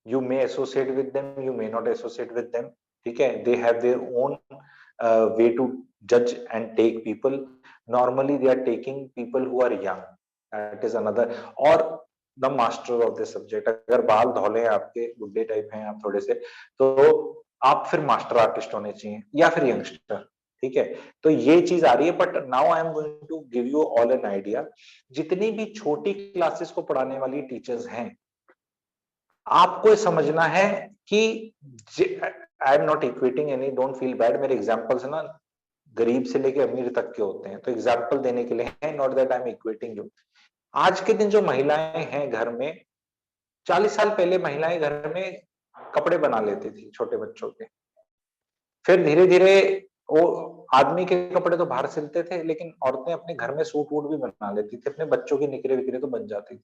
You may associate with them, you may not associate with them, ठीक है, they have their own way to judge and take people. Normally they are taking people who are young, that is another, or the master of the subject। अगर बाल धौले हैं आपके, बुड्ढे type हैं आप थोड़े से, तो आप फिर मास्टर आर्टिस्ट होने चाहिए या फिर यंगस्टर, ठीक है। तो ये चीज आ रही है, but now I am going to give you all an idea. जितनी भी छोटी क्लासेस को पढ़ाने वाली टीचर्स हैं, आपको समझना है कि आई am not equating any, don't feel bad, मेरे एग्जांपल्स ना गरीब से लेके अमीर तक के होते हैं, तो एग्जांपल देने के लिए है, not that I am equating you. आज के दिन जो महिलाएं हैं घर में, 40 साल पहले महिलाएं घर में कपड़े बना लेती थी छोटे बच्चों के, फिर धीरे धीरे वो आदमी के कपड़े तो बाहर सिलते थे, लेकिन औरतें अपने घर में सूट वूट भी बना लेती थी, अपने बच्चों की निकरे विकरे तो बन जाती थी।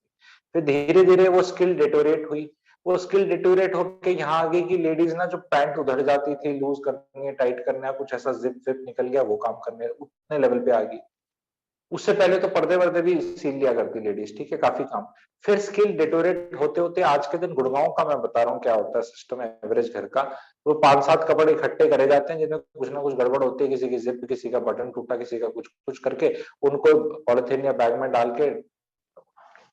फिर धीरे धीरे वो स्किल डिटोरेट हुई, वो स्किल डिटोरेट होकर यहाँ आ गई कि लेडीज ना जो पैंट उधर जाती थी, लूज करनी है, टाइट करना है, कुछ ऐसा जिप विप निकल गया, वो काम करने उतने लेवल पे आ गई। उससे पहले तो पर्दे वर्दे भी सील लिया करती लेडीज, ठीक है, काफी काम। फिर स्किल डिटोरेट होते होते आज के दिन गुड़गांव का मैं बता रहा हूँ क्या होता है सिस्टम एवरेज घर का, वो 5-7 कपड़े इकट्ठे करे जाते हैं जिनमें कुछ ना कुछ गड़बड़ होती है, किसी की जिप, किसी का बटन टूटा, किसी का कुछ कुछ करके उनको पॉलिथीन या बैग में डाल के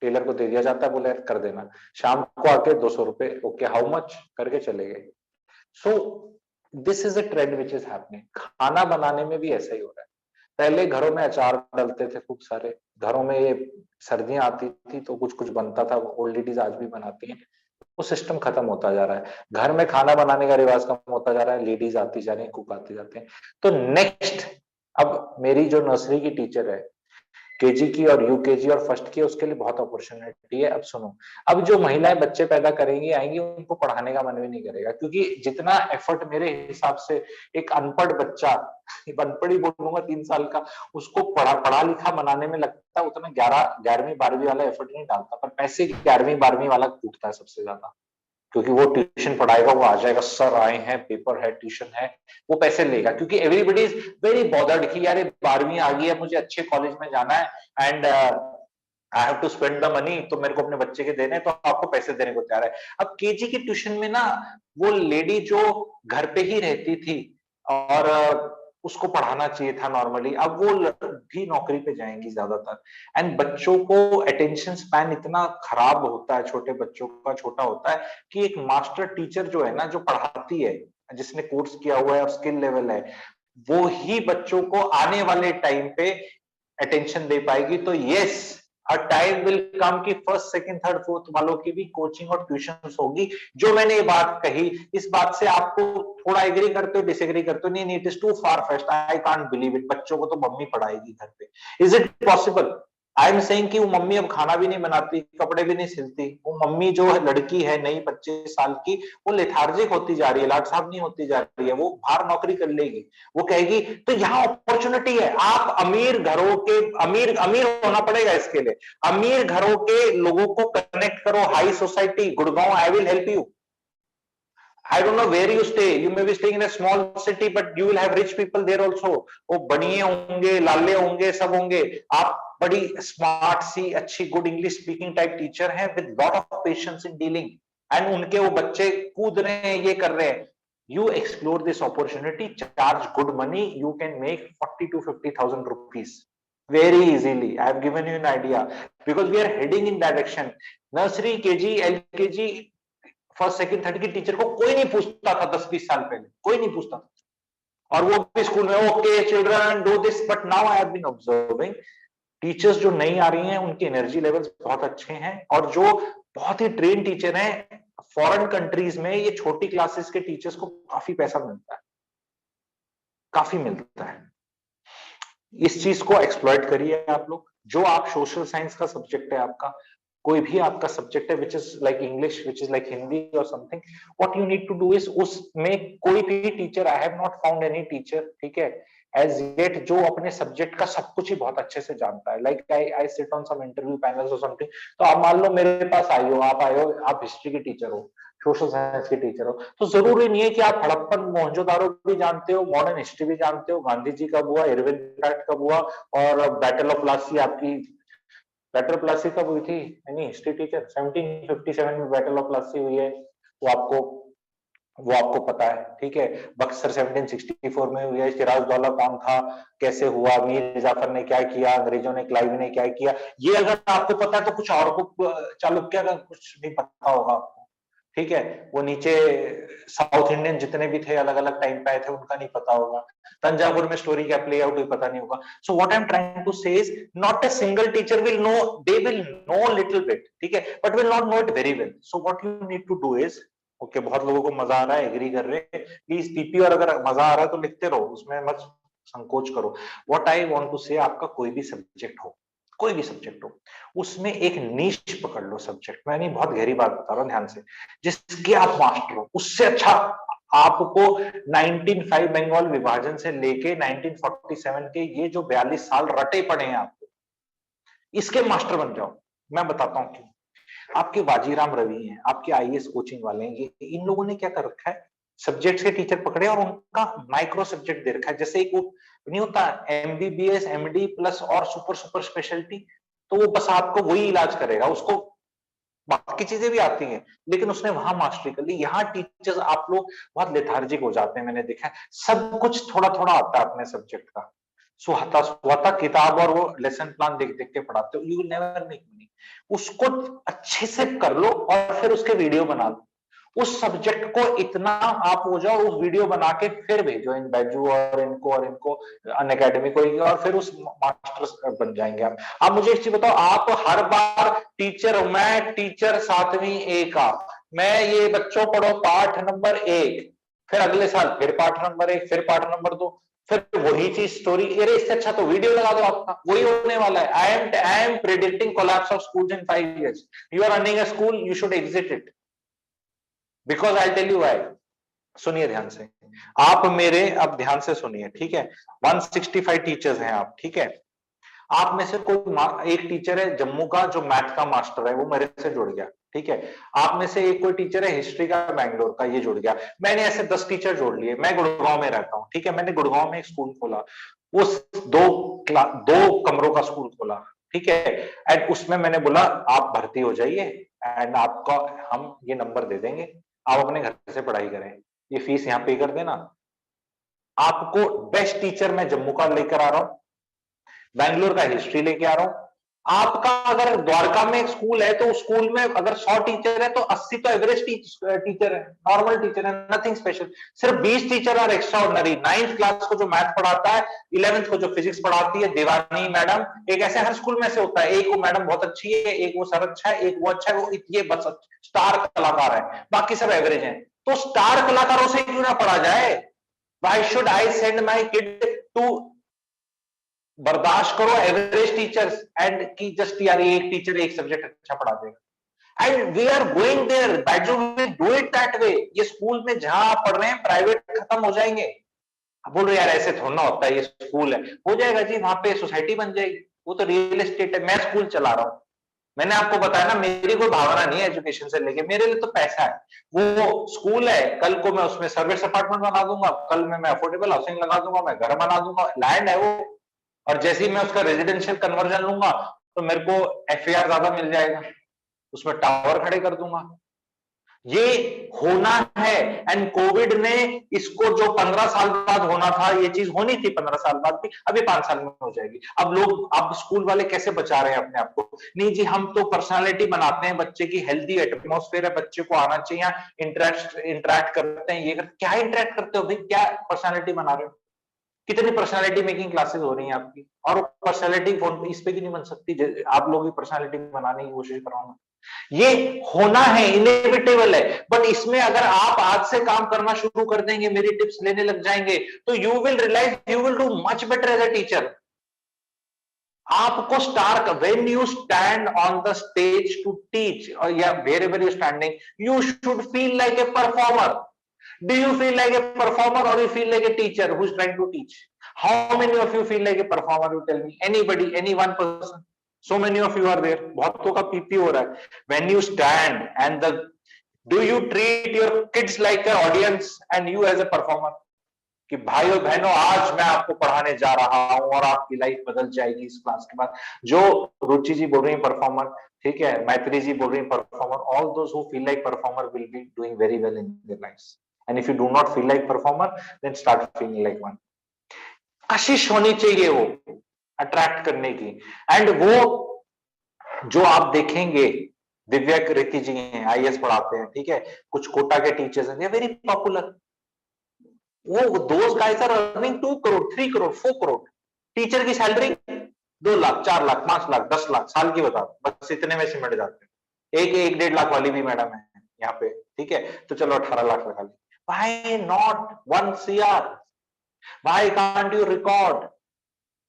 टेलर को दे दिया जाता है, बोले कर देना, शाम को आके 200 रुपए, ओके हाउ मच करके चले गए। So this is a trend which is happening. खाना बनाने में भी ऐसा ही हो रहा है। पहले घरों में अचार डलते थे खूब सारे, घरों में ये सर्दियां आती थी तो कुछ कुछ बनता था, ओल्ड लेडीज आज भी बनाती हैं। वो सिस्टम खत्म होता जा रहा है, घर में खाना बनाने का रिवाज कम होता जा रहा है, लेडीज आती जा रही है, कुक आते जाते हैं। तो नेक्स्ट, अब मेरी जो नर्सरी की टीचर है, केजी की और यूकेजी और फर्स्ट की, उसके लिए बहुत अपॉर्चुनिटी है। अब सुनो, अब जो महिलाएं बच्चे पैदा करेंगी आएंगी, उनको पढ़ाने का मन भी नहीं करेगा, क्योंकि जितना एफर्ट मेरे हिसाब से एक अनपढ़ बच्चा, अनपढ़ ही बोलूंगा 3 साल का, उसको पढ़ा लिखा बनाने में लगता है, उतना 11वीं 12वीं वाला एफर्ट नहीं डालता, पर पैसे 11वीं 12वीं वाला कूटता है सबसे ज्यादा, क्योंकि वो ट्यूशन पढ़ाएगा, वो आ जाएगा, सर आए हैं, पेपर है, ट्यूशन है, वो पैसे लेगा, क्योंकि एवरीबडी इज वेरी बॉदर्ड कि यार 12वीं आ गई है, मुझे अच्छे कॉलेज में जाना है and I have to spend the money, तो मेरे को अपने बच्चे के देने, तो आपको पैसे देने को तैयार है। अब केजी की ट्यूशन में ना वो लेडी जो घर पे ही रहती थी और उसको पढ़ाना चाहिए था नॉर्मली, अब वो भी नौकरी पे जाएंगी ज्यादातर। एंड बच्चों को अटेंशन स्पैन इतना खराब होता है, छोटे बच्चों का छोटा होता है, कि एक मास्टर टीचर जो है ना, जो पढ़ाती है, जिसने कोर्स किया हुआ है और स्किल लेवल है, वो ही बच्चों को आने वाले टाइम पे अटेंशन दे पाएगी। तो yes, A time will come कि फर्स्ट सेकंड थर्ड फोर्थ वालों की भी कोचिंग और ट्यूशन होगी। जो मैंने ये बात कही, इस बात से आपको थोड़ा एग्री करते हो, डिसएग्री करते हो? नहीं, it is too far fetched, I can't believe it. बच्चों को तो मम्मी पढ़ाएगी घर पे, is it possible? I am saying कि वो मम्मी अब खाना भी नहीं बनाती, कपड़े भी नहीं सिलती। वो मम्मी जो है लड़की है नई 25 साल की, वो लेथार्जिक होती जा रही है, लाट साहब नहीं होती जा रही है, वो बाहर नौकरी कर लेगी। वो कहेगी तो यहाँ अपॉर्चुनिटी है। आप अमीर घरों के अमीर अमीर होना पड़ेगा इसके लिए। अमीर घरों के लोगों को कनेक्ट करो, high society, Gurgaon, I will help you. I don't know where you stay. You may be staying in a small city, but you will have rich people there also. वो बनिए होंगे, लाले होंगे, सब होंगे। आप बड़ी स्मार्ट सी, अच्छी, good English speaking type teacher हैं with lot of patience in dealing, and उनके वो बच्चे कूद रहे हैं, ये कर रहे हैं। You explore this opportunity, charge good money, you can make 40 to 50,000 rupees very easily. I have given you an idea because we are heading in that direction. Nursery, KG, LKG, first second third की teacher को कोई नहीं पूछता था 10-20 साल पहले, कोई नहीं पूछता था। और वो भी स्कूल में okay children do this, but now I have been observing teachers जो नई आ रही हैं उनकी एनर्जी लेवल्स बहुत अच्छे हैं, और जो बहुत ही ट्रेन टीचर हैं फॉरेन कंट्रीज में, ये छोटी क्लासेस के टीचर्स को काफी पैसा मिलता है, काफी मिलता है। इस चीज को एक्सप्लॉइट करिए आप लोग। जो आप सोशल साइंस का सब्जेक्ट है आपका, कोई भी आपका सब्जेक्ट है which is like English, which is like Hindi और something, what you need to do is उसमें कोई भी teacher, I have not found any teacher, ठीक है, एज येट, जो अपने सब्जेक्ट का सब कुछ ही बहुत अच्छे से जानता है। Like I sit on some interview panels और समथिंग, तो आप मान लो मेरे पास आए हो, आप हिस्ट्री के टीचर हो, सोशल साइंस के टीचर हो, तो जरूरी नहीं है कि आप हड़प्पन मोहनजोदारो भी जानते हो, मॉडर्न हिस्ट्री भी जानते हो, गांधी जी कब हुआ, इरविन फैक्ट कब हुआ, और बैटल ऑफ प्लासी आपकी, बैटल ऑफ प्लासी कब हुई थी? नहीं, हिस्ट्री टीचर 1757 में बैटल ऑफ प्लासी हुई है, वो आपको पता है, ठीक है। बक्सर 1764 में हुई है, सिराजदौला कौन था, कैसे हुआ, मीर जाफर ने क्या किया, अंग्रेजों ने, क्लाइव ने क्या किया, ये अगर आपको पता है तो कुछ और को, चालुक्य का कुछ नहीं पता होगा आपको, ठीक है। वो नीचे साउथ इंडियन जितने भी थे अलग अलग टाइम पे आए थे, उनका नहीं पता होगा। तंजावुर में स्टोरी क्या प्ले आउट हुई पता नहीं होगा। So what I am trying to say is not a single teacher will know, they will know little bit, ठीक है, but will not know it very well. So what you need to do is, okay, बहुत लोगों को मजा आ रहा है, agree कर रहे हैं, प्लीज पीपी, और अगर मजा आ रहा है तो लिखते रहो, उसमें मत संकोच करो। व्हाट आई वांट टू से, आपका कोई भी सब्जेक्ट हो, कोई भी सब्जेक्ट हो, उसमें एक नीश पकड़ लो सब्जेक्ट में, नहीं बहुत गहरी बात बता रहा हूं, ध्यान से, जिसके आप मास्टर हो। उससे अच्छा आपको 1905 बंगाल विभाजन से लेके 1947 के ये जो 42 साल रटे पड़े हैं आपको, इसके मास्टर बन जाओ। मैं बताता हूं क्यों। आपके बाजीराम रवि हैं, आपके आईएएस कोचिंग वाले हैं, ये इन लोगों ने क्या कर रखा है, सब्जेक्ट्स के टीचर पकड़े और उनका माइक्रो सब्जेक्ट दे रखा है। जैसे एक वो नहीं होता एमबीबीएस, एमडी प्लस और सुपर सुपर स्पेशलिटी, तो वो बस आपको वही इलाज करेगा, उसको बाकी चीजें भी आती हैं, लेकिन उसने वहां मास्टरी कर ली। यहाँ टीचर्स आप लोग बहुत लेथार्जिक हो जाते हैं, मैंने देखा है, सब कुछ थोड़ा थोड़ा आता है अपने सब्जेक्ट का, सुहाता सुहाता किताब और वो लेसन प्लान देख देख के पढ़ाते हो, you will never make money. उसको अच्छे से कर लो और फिर उसके वीडियो बना लो। उस सब्जेक्ट को इतना आप हो जाओ, उस वीडियो बना के फिर भेजो इन बैजू और इनको अन अकेडमी को, और फिर उस मास्टर बन जाएंगे आप। आप मुझे एक चीज बताओ, आप हर बार टीचर, मैं टीचर 7वीं ए का, मैं ये बच्चों पढ़ो पाठ नंबर 1, फिर अगले साल फिर पाठ नंबर 1, फिर पाठ नंबर 2, फिर वही चीज स्टोरी, अरे इससे अच्छा तो वीडियो लगा दो, आपका वही होने वाला है। I am predicting collapse of schools in 5 years. You are running a school, you should exit it, because I tell you why. सुनिए ध्यान से, आप मेरे अब ध्यान से सुनिए, ठीक है। 165 टीचर्स हैं आप, ठीक है। आप में से कोई एक टीचर है जम्मू का जो मैथ का मास्टर है, वो मेरे से जुड़ गया, ठीक है। आप में से एक कोई टीचर है हिस्ट्री का बैंगलोर का, ये जुड़ गया। मैंने ऐसे 10 टीचर जोड़ लिए। मैं गुड़गांव में रहता हूँ, ठीक है, मैंने गुड़गांव में एक स्कूल खोला, उस दो कमरों का स्कूल खोला, ठीक है। एंड उसमें मैंने बोला आप भर्ती हो जाइए एंड आपका हम ये नंबर दे देंगे, आप अपने घर से पढ़ाई करें, ये फीस यहाँ पे कर देना। आपको बेस्ट टीचर मैं जम्मू का लेकर आ रहा हूं, बैंगलोर का हिस्ट्री लेके आ रहा हूं, आपका अगर द्वारका में एक स्कूल है तो उस स्कूल में अगर 100 टीचर है तो 80 तो एवरेज टीचर है, नॉर्मल टीचर है, नथिंग स्पेशल। सिर्फ 20 teacher are extraordinary. 9th class को जो मैथ पढ़ाता है, 11th को जो फिजिक्स पढ़ाती है देवानी मैडम, एक ऐसे हर स्कूल में से होता है, एक वो मैडम बहुत अच्छी है, एक वो सर अच्छा है, एक वो अच्छा है, वो ये बस स्टार कलाकार है, बाकी सब एवरेज है। तो स्टार कलाकारों से क्यों ना पढ़ा जाए? Why should I send my kid to बर्दाश्त करो एवरेज टीचर्स एंड की जस्ट यार एक टीचर एक सब्जेक्ट अच्छा पढ़ा देगा। And we are going there, Byju will do it that way. ये स्कूल में जहां आप पढ़ रहे हैं प्राइवेट खत्म हो जाएंगे। आप बोल रहे यार ऐसे थोड़ा ना होता है, ये स्कूल है। हो जाएगा जी, वहां पे सोसाइटी बन जाएगी, वो तो रियल एस्टेट है। मैं स्कूल चला रहा हूँ, मैंने आपको बताया ना, मेरी कोई भावना नहीं है एजुकेशन से लेके, मेरे लिए तो पैसा है। वो स्कूल है, कल को मैं उसमें सर्विस अपार्टमेंट बना दूंगा, कल में मैं अफोर्डेबल हाउसिंग लगा दूंगा, मैं घर बना दूंगा, लैंड है वो। और जैसे ही मैं उसका रेजिडेंशियल कन्वर्जन लूंगा तो मेरे को एफएआर ज्यादा मिल जाएगा, उसमें टावर खड़े कर दूंगा। ये होना है। एंड कोविड ने इसको, जो 15 साल बाद होना था, ये चीज होनी थी 15 साल बाद भी, अभी 5 साल में हो जाएगी। अब लोग, अब स्कूल वाले कैसे बचा रहे हैं अपने आप को? नहीं जी, हम तो पर्सनालिटी बनाते हैं बच्चे की, हेल्दी एटमोस्फेयर है, बच्चे को आना चाहिए, इंटरेक्ट करते हैं, ये क्या इंटरेक्ट करते हो भाई, क्या पर्सनालिटी बना रहे हो? कितनी पर्सनालिटी मेकिंग क्लासेस हो रही हैं आपकी, और पर्सनालिटी फोन इस पे की नहीं बन सकती? आप लोग भी पर्सनालिटी बनाने की कोशिश कराओ। ये होना है, इनएविटेबल है। बट इसमें अगर आप आज से काम करना शुरू कर देंगे, मेरी टिप्स लेने लग जाएंगे, तो you will realise you will do much better as a teacher. आपको star, when you stand on the stage to teach, या wherever you standing, you should feel like a performer. Do you feel like a performer or you feel like a teacher who's trying to teach? How many of you feel like a performer? You tell me. Anybody, any one person? So many of you are there. बहुतों का PP हो रहा है. When you stand and the, do you treat your kids like an audience and you as a performer? कि भाइयों बहनों, आज मैं आपको पढ़ाने जा रहा हूं और आपकी लाइफ बदल जाएगी इस क्लास के बाद। जो रुचि जी बोल रही है परफॉर्मर, ठीक है, मैत्री जी बोल रही है performer, all those who feel like performer will be doing very well in their lives. And if you do not feel like performer, then start feeling like one. कोशिश होनी चाहिए वो अट्रैक्ट करने की। एंड वो जो आप देखेंगे, दिव्या कृति जी हैं, आईएएस पढ़ाते हैं, ठीक है, कुछ कोटा के टीचर्स हैं, दे आर वेरी पॉपुलर। वो those guys are earning 2 crore, 3 crore, 4 crore. Teacher की सैलरी 2 लाख, 4 लाख, 5 लाख, 10 लाख साल की, बता, बस इतने में सिमट जाते हैं। एक 1.5 लाख वाली भी मैडम है यहाँ पे, ठीक है, तो चलो 18 लाख लगा ली। Why not 1 CR? Why can't you record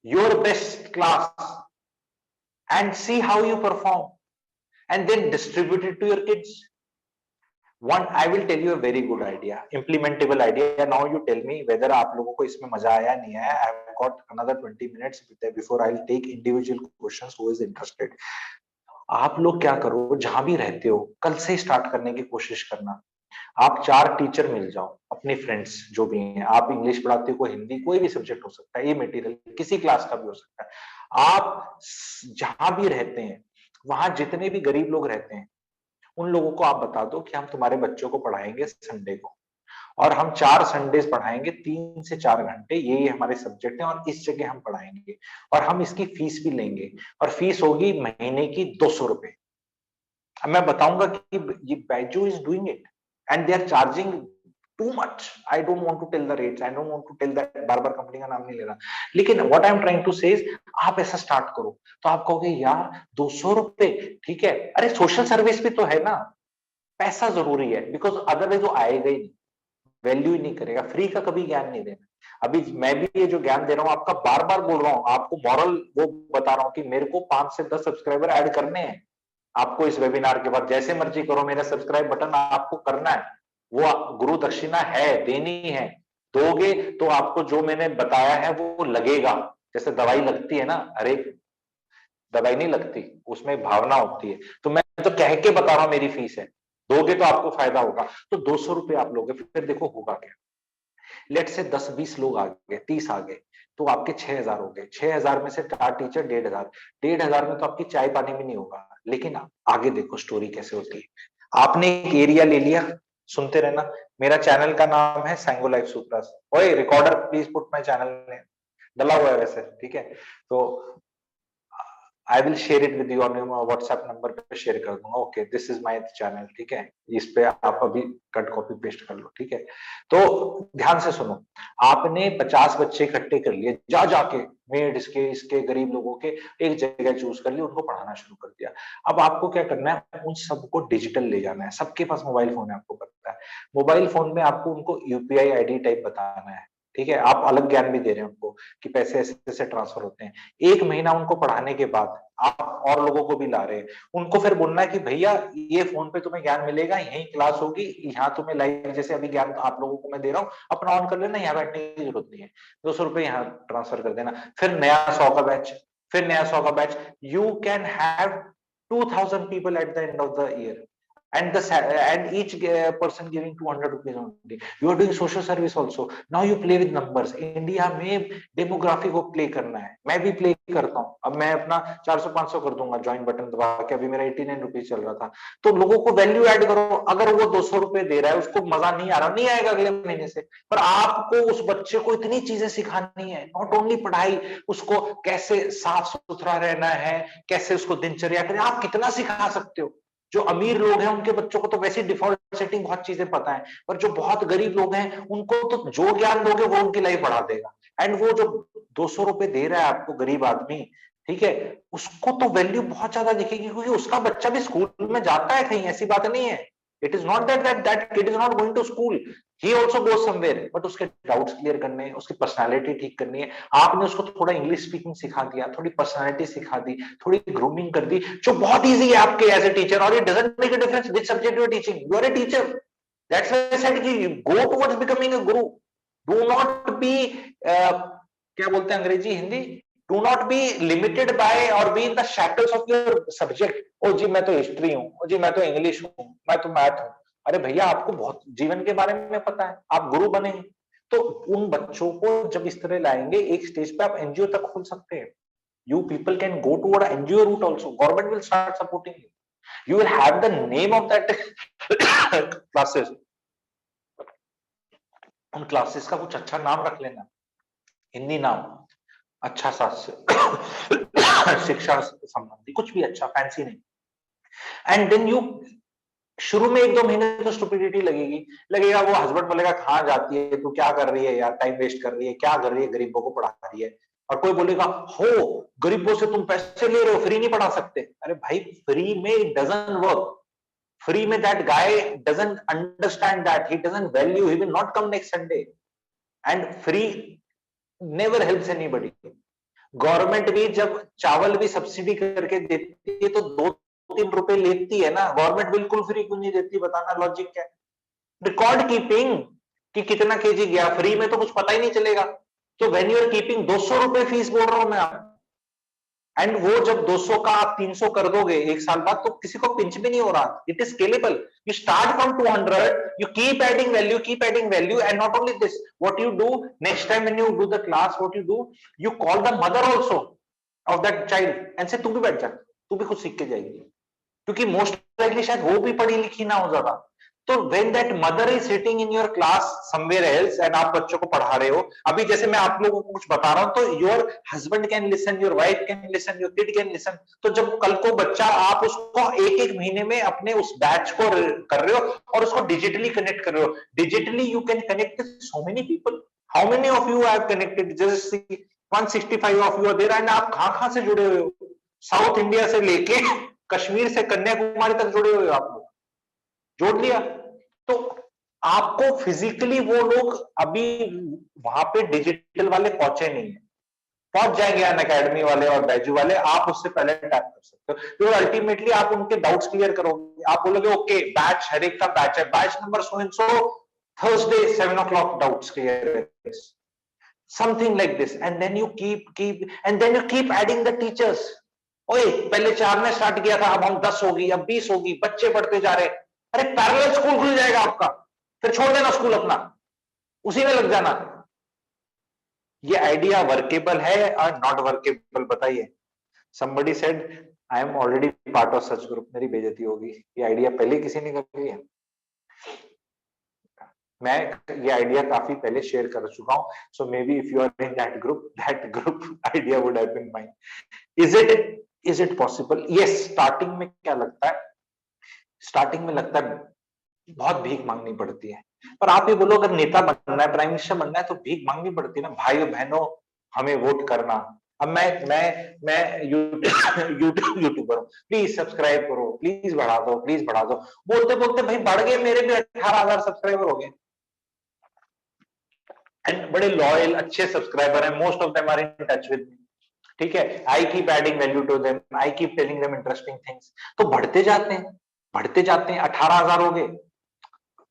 your best class and see how you perform and then distribute it to your kids? One, I will tell you a very good idea, implementable idea. Now you tell me whether आप लोगों को इसमें मजा आया नहीं आया. I have got another 20 minutes before I'll take individual questions who is interested. आप लोग क्या करो, जहां भी रहते हो, कल से स्टार्ट करने की कोशिश करना। आप 4 टीचर मिल जाओ, अपने फ्रेंड्स जो भी हैं, आप इंग्लिश पढ़ाते हो, कोई हिंदी, कोई भी सब्जेक्ट हो सकता है, ये मटेरियल किसी क्लास का भी हो सकता है। आप जहां भी रहते हैं, वहां जितने भी गरीब लोग रहते हैं, उन लोगों को आप बता दो कि हम तुम्हारे बच्चों को पढ़ाएंगे संडे को, और हम 4 संडेज पढ़ाएंगे, 3 से 4 घंटे, ये हमारे सब्जेक्ट हैं और इस जगह हम पढ़ाएंगे, और हम इसकी फीस भी लेंगे, और फीस होगी महीने की 200 रुपए। अब मैं बताऊंगा कि ये Byju is doing it and they are charging too much. I don't want to tell the rates, I don't want to tell that, बार बार कंपनी का नाम नहीं ले रहा, लेकिन what I am trying to say is, आप ऐसा स्टार्ट करो तो आप कहोगे यार 200 रुपए, ठीक है, अरे सोशल सर्विस भी तो है ना। पैसा जरूरी है, बिकॉज अदरवाइज वो आएगा ही नहीं, वैल्यू ही नहीं करेगा। फ्री का कभी ज्ञान नहीं देना। अभी मैं भी ये जो ज्ञान दे रहा हूँ आपका, बार बार बोल रहा हूँ आपको, मॉरल वो बता रहा हूँ कि मेरे को 5 से 10 सब्सक्राइबर ऐड करने हैं आपको इस वेबिनार के बाद। जैसे मर्जी करो, मेरा सब्सक्राइब बटन आपको करना है, वो गुरु दक्षिणा है, देनी है। दोगे तो आपको जो मैंने बताया है वो लगेगा। जैसे दवाई लगती है ना, हर एक दवाई नहीं लगती, उसमें भावना होती है। तो मैं तो कह के बता रहा हूं मेरी फीस है, दोगे तो आपको फायदा होगा। तो 200 रुपए आप लोगे, फिर देखो होगा क्या। लेट से 10-20 लोग आ गए, 30 आ गए, तो आपके 6,000 हो गए। 6,000 में से 4 टीचर 1,500, 1,500 में तो आपकी चाय पानी भी नहीं होगा। लेकिन आगे देखो स्टोरी कैसे होती है। आपने एक एरिया ले लिया, सुनते रहना। मेरा चैनल का नाम है सैंगो लाइफ सुप्रास। ओए recorder please put my channel name, डला हुआ है वैसे, ठीक है। तो I will share it with you on WhatsApp number पे शेयर कर दूंगा। Okay, this is my channel, ठीक है, इस पे आप अभी कट कॉपी पेस्ट कर लो, ठीक है। तो ध्यान से सुनो, आपने 50 बच्चे इकट्ठे कर लिए, जा जाके मेड्स के, इसके, गरीब लोगों के एक जगह चूज कर ली, उनको पढ़ाना शुरू कर दिया। अब आपको क्या करना है, उन सबको डिजिटल ले जाना है। सबके पास मोबाइल फोन है, आपको पता है। मोबाइल फोन में आपको उनको यूपीआई आईडी टाइप बताना है, ठीक है। आप अलग ज्ञान भी दे रहे हैं उनको कि पैसे ऐसे ऐसे ट्रांसफर होते हैं। 1 महीना उनको पढ़ाने के बाद आप और लोगों को भी ला रहे हैं। उनको फिर बोलना है कि भैया ये फोन पे तुम्हें ज्ञान मिलेगा, यही क्लास होगी, यहाँ तुम्हें लाइव जैसे अभी ज्ञान आप लोगों को मैं दे रहा हूँ, अपना ऑन कर लेना, यहाँ बैठने की जरूरत नहीं है, 200 रुपए यहाँ ट्रांसफर कर देना। फिर नया 100 का बैच, फिर नया 100 का batch. You can have 2000 people at the end of the year, and each person giving 200 rupees only. You are doing social service also. Now you play with numbers. India में demography को play करना है, मैं भी play करता हूँ। अब मैं अपना 400-500 कर दूंगा ज्वाइन बटन दबा के, अभी मेरा 89 रुपीज चल रहा था। तो लोगों को वैल्यू ऐड करो। अगर वो 200 रुपए दे रहा है, उसको मजा नहीं आ रहा, नहीं आएगा अगले महीने से, पर आपको उस बच्चे को इतनी चीजें सिखानी है, नॉट ओनली पढ़ाई, उसको कैसे साफ सुथरा रहना है, कैसे उसको दिनचर्या करें, आप कितना सिखा सकते हो। जो अमीर लोग हैं उनके बच्चों को तो वैसे डिफॉल्ट सेटिंग बहुत चीजें पता है, पर जो बहुत गरीब लोग हैं उनको तो जो ज्ञान दोगे वो उनकी लाइफ बढ़ा देगा। एंड वो जो 200 रुपए दे रहा है आपको गरीब आदमी, ठीक है, उसको तो वैल्यू बहुत ज्यादा दिखेगी, क्योंकि उसका बच्चा भी स्कूल में जाता है कहीं, ऐसी बात नहीं है। It is not that kid is not going to school, he also goes somewhere, but उसके डाउट्स क्लियर करने हैं, उसकी पर्सनालिटी ठीक करनी है। आपने उसको थोड़ा इंग्लिश स्पीकिंग सिखा दिया, थोड़ी पर्सनालिटी सिखा दी, थोड़ी ग्रूमिंग कर दी, जो बहुत इजी है आपके एज ए टीचर। और it doesn't make a difference which subject you are teaching, you are a teacher. That's why I said कि go towards becoming a guru. Do not be क्या बोलते हैं Angrezi Hindi, do not be limited by or be in the shackles of your subject. ओ जी मैं तो history हूँ, ओ जी मैं तो इंग्लिश हूँ, मैं तो मैथ हूँ। अरे भैया आपको बहुत जीवन के बारे में पता है, आप गुरु बनेंगे। तो उन बच्चों को जब इस तरह लाएंगे, एक स्टेज पे आप एनजीओ तक खोल सकते हैं। You people can go toward an NGO route also. Government will start supporting you. You will have the name of that classes. उन क्लासेस का कुछ अच्छा नाम रख लेना, हिंदी नाम, अच्छा सा शिक्षा संबंधी कुछ भी अच्छा, फैंसी नहीं। एंड देन यू शुरू में 1-2 महीने तो स्टुपिडिटी लगेगा, वो हस्बैंड बोलेगा कहाँ जाती है तू, क्या कर रही है यार, टाइम वेस्ट कर रही है, क्या कर रही है, गरीबों को पढ़ा रही है। और कोई बोलेगा हो गरीबों से तुम पैसे ले रहे हो, फ्री नहीं पढ़ा सकते। अरे भाई फ्री में इट डजंट वर्क। फ्री में that guy doesn't understand that, he doesn't value, he will not come next Sunday. And free never helps anybody. Government भी जब चावल भी सब्सिडी करके देती है तो 2-3 रुपए लेती है ना, गवर्नमेंट बिल्कुल फ्री क्यों नहीं देती, बताना लॉजिक क्या है। रिकॉर्ड कीपिंग कि कितना केजी गया, फ्री में तो कुछ पता ही नहीं चलेगा। तो व्हेन यू आर कीपिंग 200 रुपए फीस बोल रहा हूं मैं आप, एंड वो जब 200 का आप 300 कर दोगे एक साल बाद, तो किसी को पिंच भी नहीं हो रहा। It is scalable. You start from 200, you keep adding value, and not only this, what you do next time when you do the class, what you do, you call the mother also of that child and say तू भी बैठ जा, तू भी खुद सीख के जाएगी, क्योंकि मोस्ट लाइकली शायद वो भी पढ़ी लिखी ना हो ज्यादा। तो when that mother is sitting in your class somewhere else and आप बच्चों को पढ़ा रहे हो, अभी जैसे मैं आप लोगों को कुछ बता रहा हूं तो your husband can listen, your wife can listen, your kid can listen। तो जब कल को बच्चा, आप उसको 1-1 महीने में अपने उस बैच को कर रहे हो और उसको डिजिटली कनेक्ट कर रहे हो। Digitally you can connect with so many people. How many of you have connected? Just 165 of you are there, and आप कहां से जुड़े हुए हो? साउथ इंडिया से लेके कश्मीर से कन्याकुमारी तक जुड़े हुए हो आप लोग, जोड़ लिया। तो आपको फिजिकली वो लोग अभी वहां पे डिजिटल वाले पहुंचे नहीं है, पहुंच जाएंगे अन अकेडमी वाले और बैजू वाले, आप उससे पहले टैप कर सकते हो। तो अल्टीमेटली आप उनके डाउट्स क्लियर करोगे, आप बोलोगे ओके बैच, हर एक का बैच है, batch number so and so, Thursday 7 o'clock doubts clear, something like this. And then you keep adding the teachers. ओए पहले 4 ने स्टार्ट किया था, अब हम 10 होगी, अब 20 होगी, बच्चे बढ़ते जा रहे। अरे पैरेलल स्कूल खुल जाएगा आपका, फिर छोड़ देना स्कूल अपना, उसी में लग जाना। ये आइडिया वर्केबल है और नॉट वर्केबल, बताइए। somebody said I am already part of such group, मेरी बेइज्जती होगी। ये आइडिया पहले किसी ने कर लिया, मैं ये आइडिया काफी पहले शेयर कर चुका हूं। So maybe if you are in that group idea would have been mine. Is it is it possible? Yes, starting में क्या लगता है, स्टार्टिंग में लगता है बहुत भीख मांगनी पड़ती है, पर आप ये बोलो अगर नेता बनना है, प्राइम मिनिस्टर बनना है तो भीख मांगनी पड़ती है ना, भाइयों बहनों हमें वोट करना। अब मैं यूट्यूबर हूँ, प्लीज सब्सक्राइब करो, प्लीज बढ़ा दो, प्लीज बढ़ा दो, बोलते बोलते भाई बढ़ गए, मेरे भी 18,000 सब्सक्राइबर हो गए, एंड बड़े लॉयल अच्छे सब्सक्राइबर हैं, most of them are in touch with me, ठीक है, I keep adding value to them, I keep telling them interesting things, तो बढ़ते जाते हैं, बढ़ते जाते हैं, 18,000 हो गए,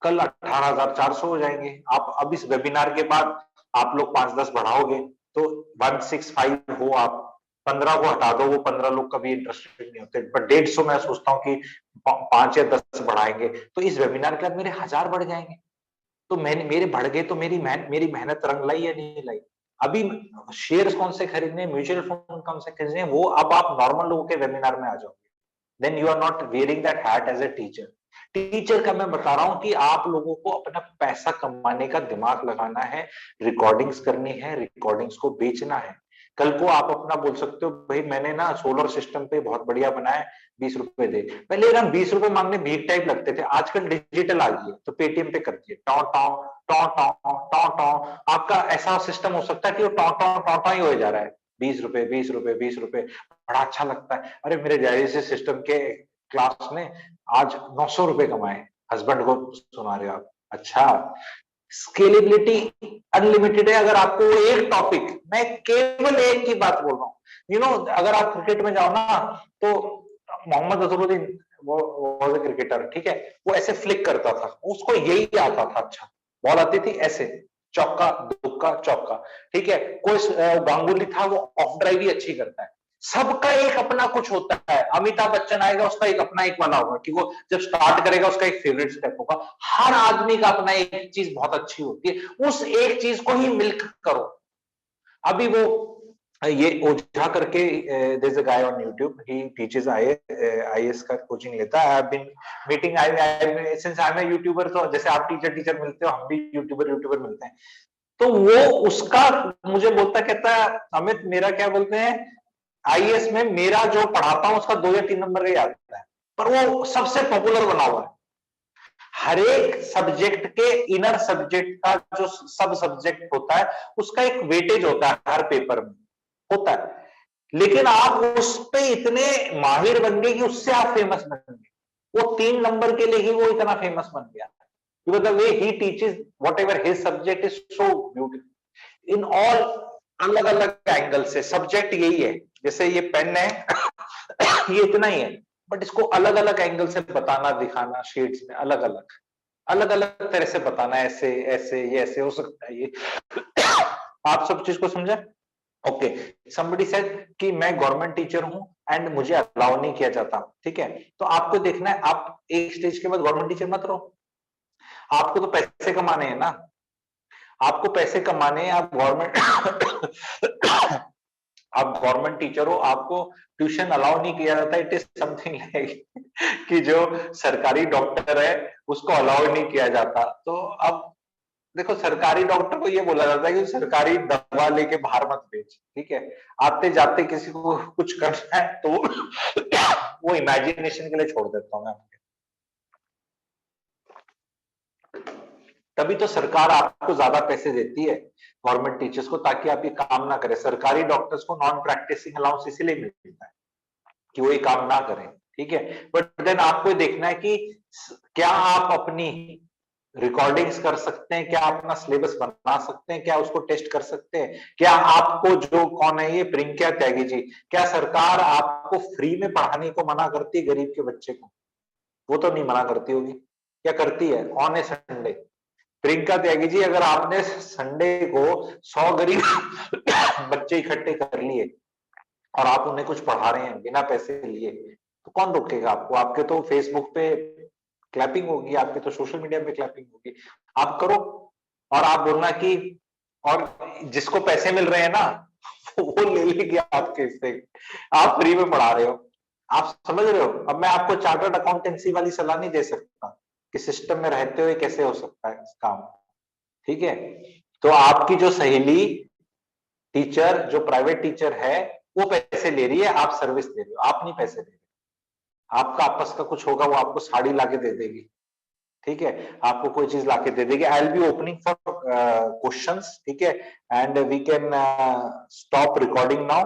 कल 18,400 हो जाएंगे। आप अब इस वेबिनार के बाद आप लोग 5-10 बढ़ाओगे तो 165 हो, आप 15 को हटा दो, वो 15 लोग कभी इंटरेस्टेड नहीं होते, पर 150 मैं सोचता हूँ कि 5 या 10 बढ़ाएंगे तो इस वेबिनार के बाद मेरे 1000 बढ़ जाएंगे, तो मैंने मेरे बढ़ गए तो मेरी मेहनत रंग लाई या नहीं लाई? अभी शेयर्स कौन से खरीदने, म्यूचुअल फंड कौन से खरीदने, वो अब आप नॉर्मल लोगों के वेबिनार में आ जाओगे, then you are not wearing that hat as a teacher. Teacher का मैं बता रहा हूं कि आप लोगों को अपना पैसा कमाने का दिमाग लगाना है, रिकॉर्डिंग्स करनी है, रिकॉर्डिंग्स को बेचना है। कल को आप अपना बोल सकते हो भाई मैंने ना सोलर सिस्टम पे बहुत बढ़िया बनाया है, 20 रुपए दे। पहले ना 20 रुपए मांगने भीख टाइप लगते थे, आजकल डिजिटल आ गई है तो पेटीएम पे कर दिए, टॉ टॉ टॉ टॉ टॉ टॉ। आपका ऐसा सिस्टम हो सकता है कि वो टॉ टॉ टॉ टॉ ही हो जा रहा है, 20 रुपए 20 रुपए 20 रुपए, बड़ा अच्छा लगता है। अरे मेरे डायलिसिस सिस्टम के क्लास में आज 900 रुपए कमाए, हस्बैंड को सुना रहे हो आप, अच्छा। स्केलेबिलिटी अनलिमिटेड है, अगर आपको एक टॉपिक, मैं केवल एक की बात बोल रहा हूँ, अगर आप क्रिकेट में जाओ ना तो मोहम्मद अजहरुद्दीन, वो वाज अ क्रिकेटर, ठीक है, वो ऐसे फ्लिक करता था, उसको यही आता था, अच्छा बॉल आती थी ऐसे, चौका दुक्का चौका, ठीक है। कोई गांगुली था, वो ऑफ ड्राइव ही अच्छी करता है, सबका एक अपना कुछ होता है। अमिताभ बच्चन आएगा, उसका एक अपना एक वाला होगा कि वो जब स्टार्ट करेगा उसका एक फेवरेट स्टेप होगा, हर आदमी का अपना एक चीज बहुत अच्छी होती है, उस एक चीज को ही मिल्क करो। अभी वो ये ओझा करके, there is a guy on YouTube, he teaches IAS का कोचिंग लेता है, I have been meeting, I since I am a YouTuber, तो जैसे आप टीचर मिलते हो, हम भी यूट्यूबर मिलते हैं, तो वो उसका मुझे बोलता, कहता है अमित मेरा क्या बोलते हैं, आईएएस में मेरा जो पढ़ाता हूं उसका 2 या 3 नंबर का ही आता है, पर वो सबसे पॉपुलर बना हुआ है। हर एक सब्जेक्ट के इनर सब्जेक्ट का जो सब सब्जेक्ट होता है उसका एक वेटेज होता है, हर पेपर में होता है, लेकिन आप उस पे इतने माहिर बन गए कि उससे आप फेमस बन गए, वो 3 नंबर के लिए ही वो इतना फेमस बन गया, because the way he teaches whatever his subject is so beautiful in all, अलग अलग एंगल से सब्जेक्ट यही है, जैसे ये पेन है ये इतना ही है, बट इसको अलग अलग एंगल से बताना, दिखाना, शेड्स में अलग अलग तरह से बताना, ऐसे ऐसे ये ऐसे हो सकता है, ये आप सब चीज को समझे? ओके, somebody said कि मैं गवर्नमेंट टीचर हूं एंड मुझे अलाउ नहीं किया जाता, ठीक है, तो आपको देखना है, आप एक स्टेज के बाद गवर्नमेंट टीचर मत रहो, आपको तो पैसे कमाने हैं ना, आपको पैसे कमाने हैं, आप गवर्नमेंट आप गवर्नमेंट टीचर हो, आपको ट्यूशन अलाउ नहीं किया जाता, इट इज समथिंग लाइक कि जो सरकारी डॉक्टर है उसको अलाउ नहीं किया जाता, तो अब देखो सरकारी डॉक्टर को ये बोला जाता है कि सरकारी दवा लेके बाहर मत बेच, ठीक है, आते जाते किसी को कुछ करना है तो वो इमेजिनेशन के लिए छोड़ देता हूं मैं। तभी तो सरकार आपको ज्यादा पैसे देती है गवर्नमेंट टीचर्स को, ताकि आप ये काम ना करें, सरकारी डॉक्टर्स को नॉन प्रैक्टिसिंग अलाउंस इसीलिए मिलता है कि वो ये काम ना करें, ठीक है, बट देन आपको देखना है कि क्या आप अपनी रिकॉर्डिंग्स कर सकते हैं, क्या अपना सिलेबस बना सकते हैं, क्या उसको टेस्ट कर सकते हैं, क्या आपको जो कौन है ये प्रियंका त्यागी जी, क्या सरकार आपको फ्री में पढ़ाने को मना करती है गरीब के बच्चे को? वो तो नहीं मना करती होगी, क्या करती है on A Sunday? Priyanka Tyagi ji, अगर आपने संडे को 100 गरीब बच्चे इकट्ठे कर लिए और आप उन्हें कुछ पढ़ा रहे हैं बिना पैसे लिए, तो कौन रोकेगा आपको? आपके तो फेसबुक पे क्लैपिंग होगी, आपके तो सोशल मीडिया पे क्लैपिंग होगी, आप करो। और आप बोलना कि और जिसको पैसे मिल रहे हैं ना वो ले लेगी आपके से, आप फ्री में पढ़ा रहे हो, आप समझ रहे हो? अब मैं आपको चार्टर्ड अकाउंटेंसी वाली सलाह नहीं दे सकता कि सिस्टम में रहते हुए कैसे हो सकता है काम, ठीक है। तो आपकी जो सहेली टीचर, जो प्राइवेट टीचर है, वो पैसे ले रही है, आप सर्विस दे रहे हो, आप नहीं पैसे दे रहे। आपका आपस का कुछ होगा, वो आपको साड़ी लाके दे देगी, ठीक है, आपको कोई चीज लाके दे देगी। I will be opening for questions, ठीक है, and we can stop recording now.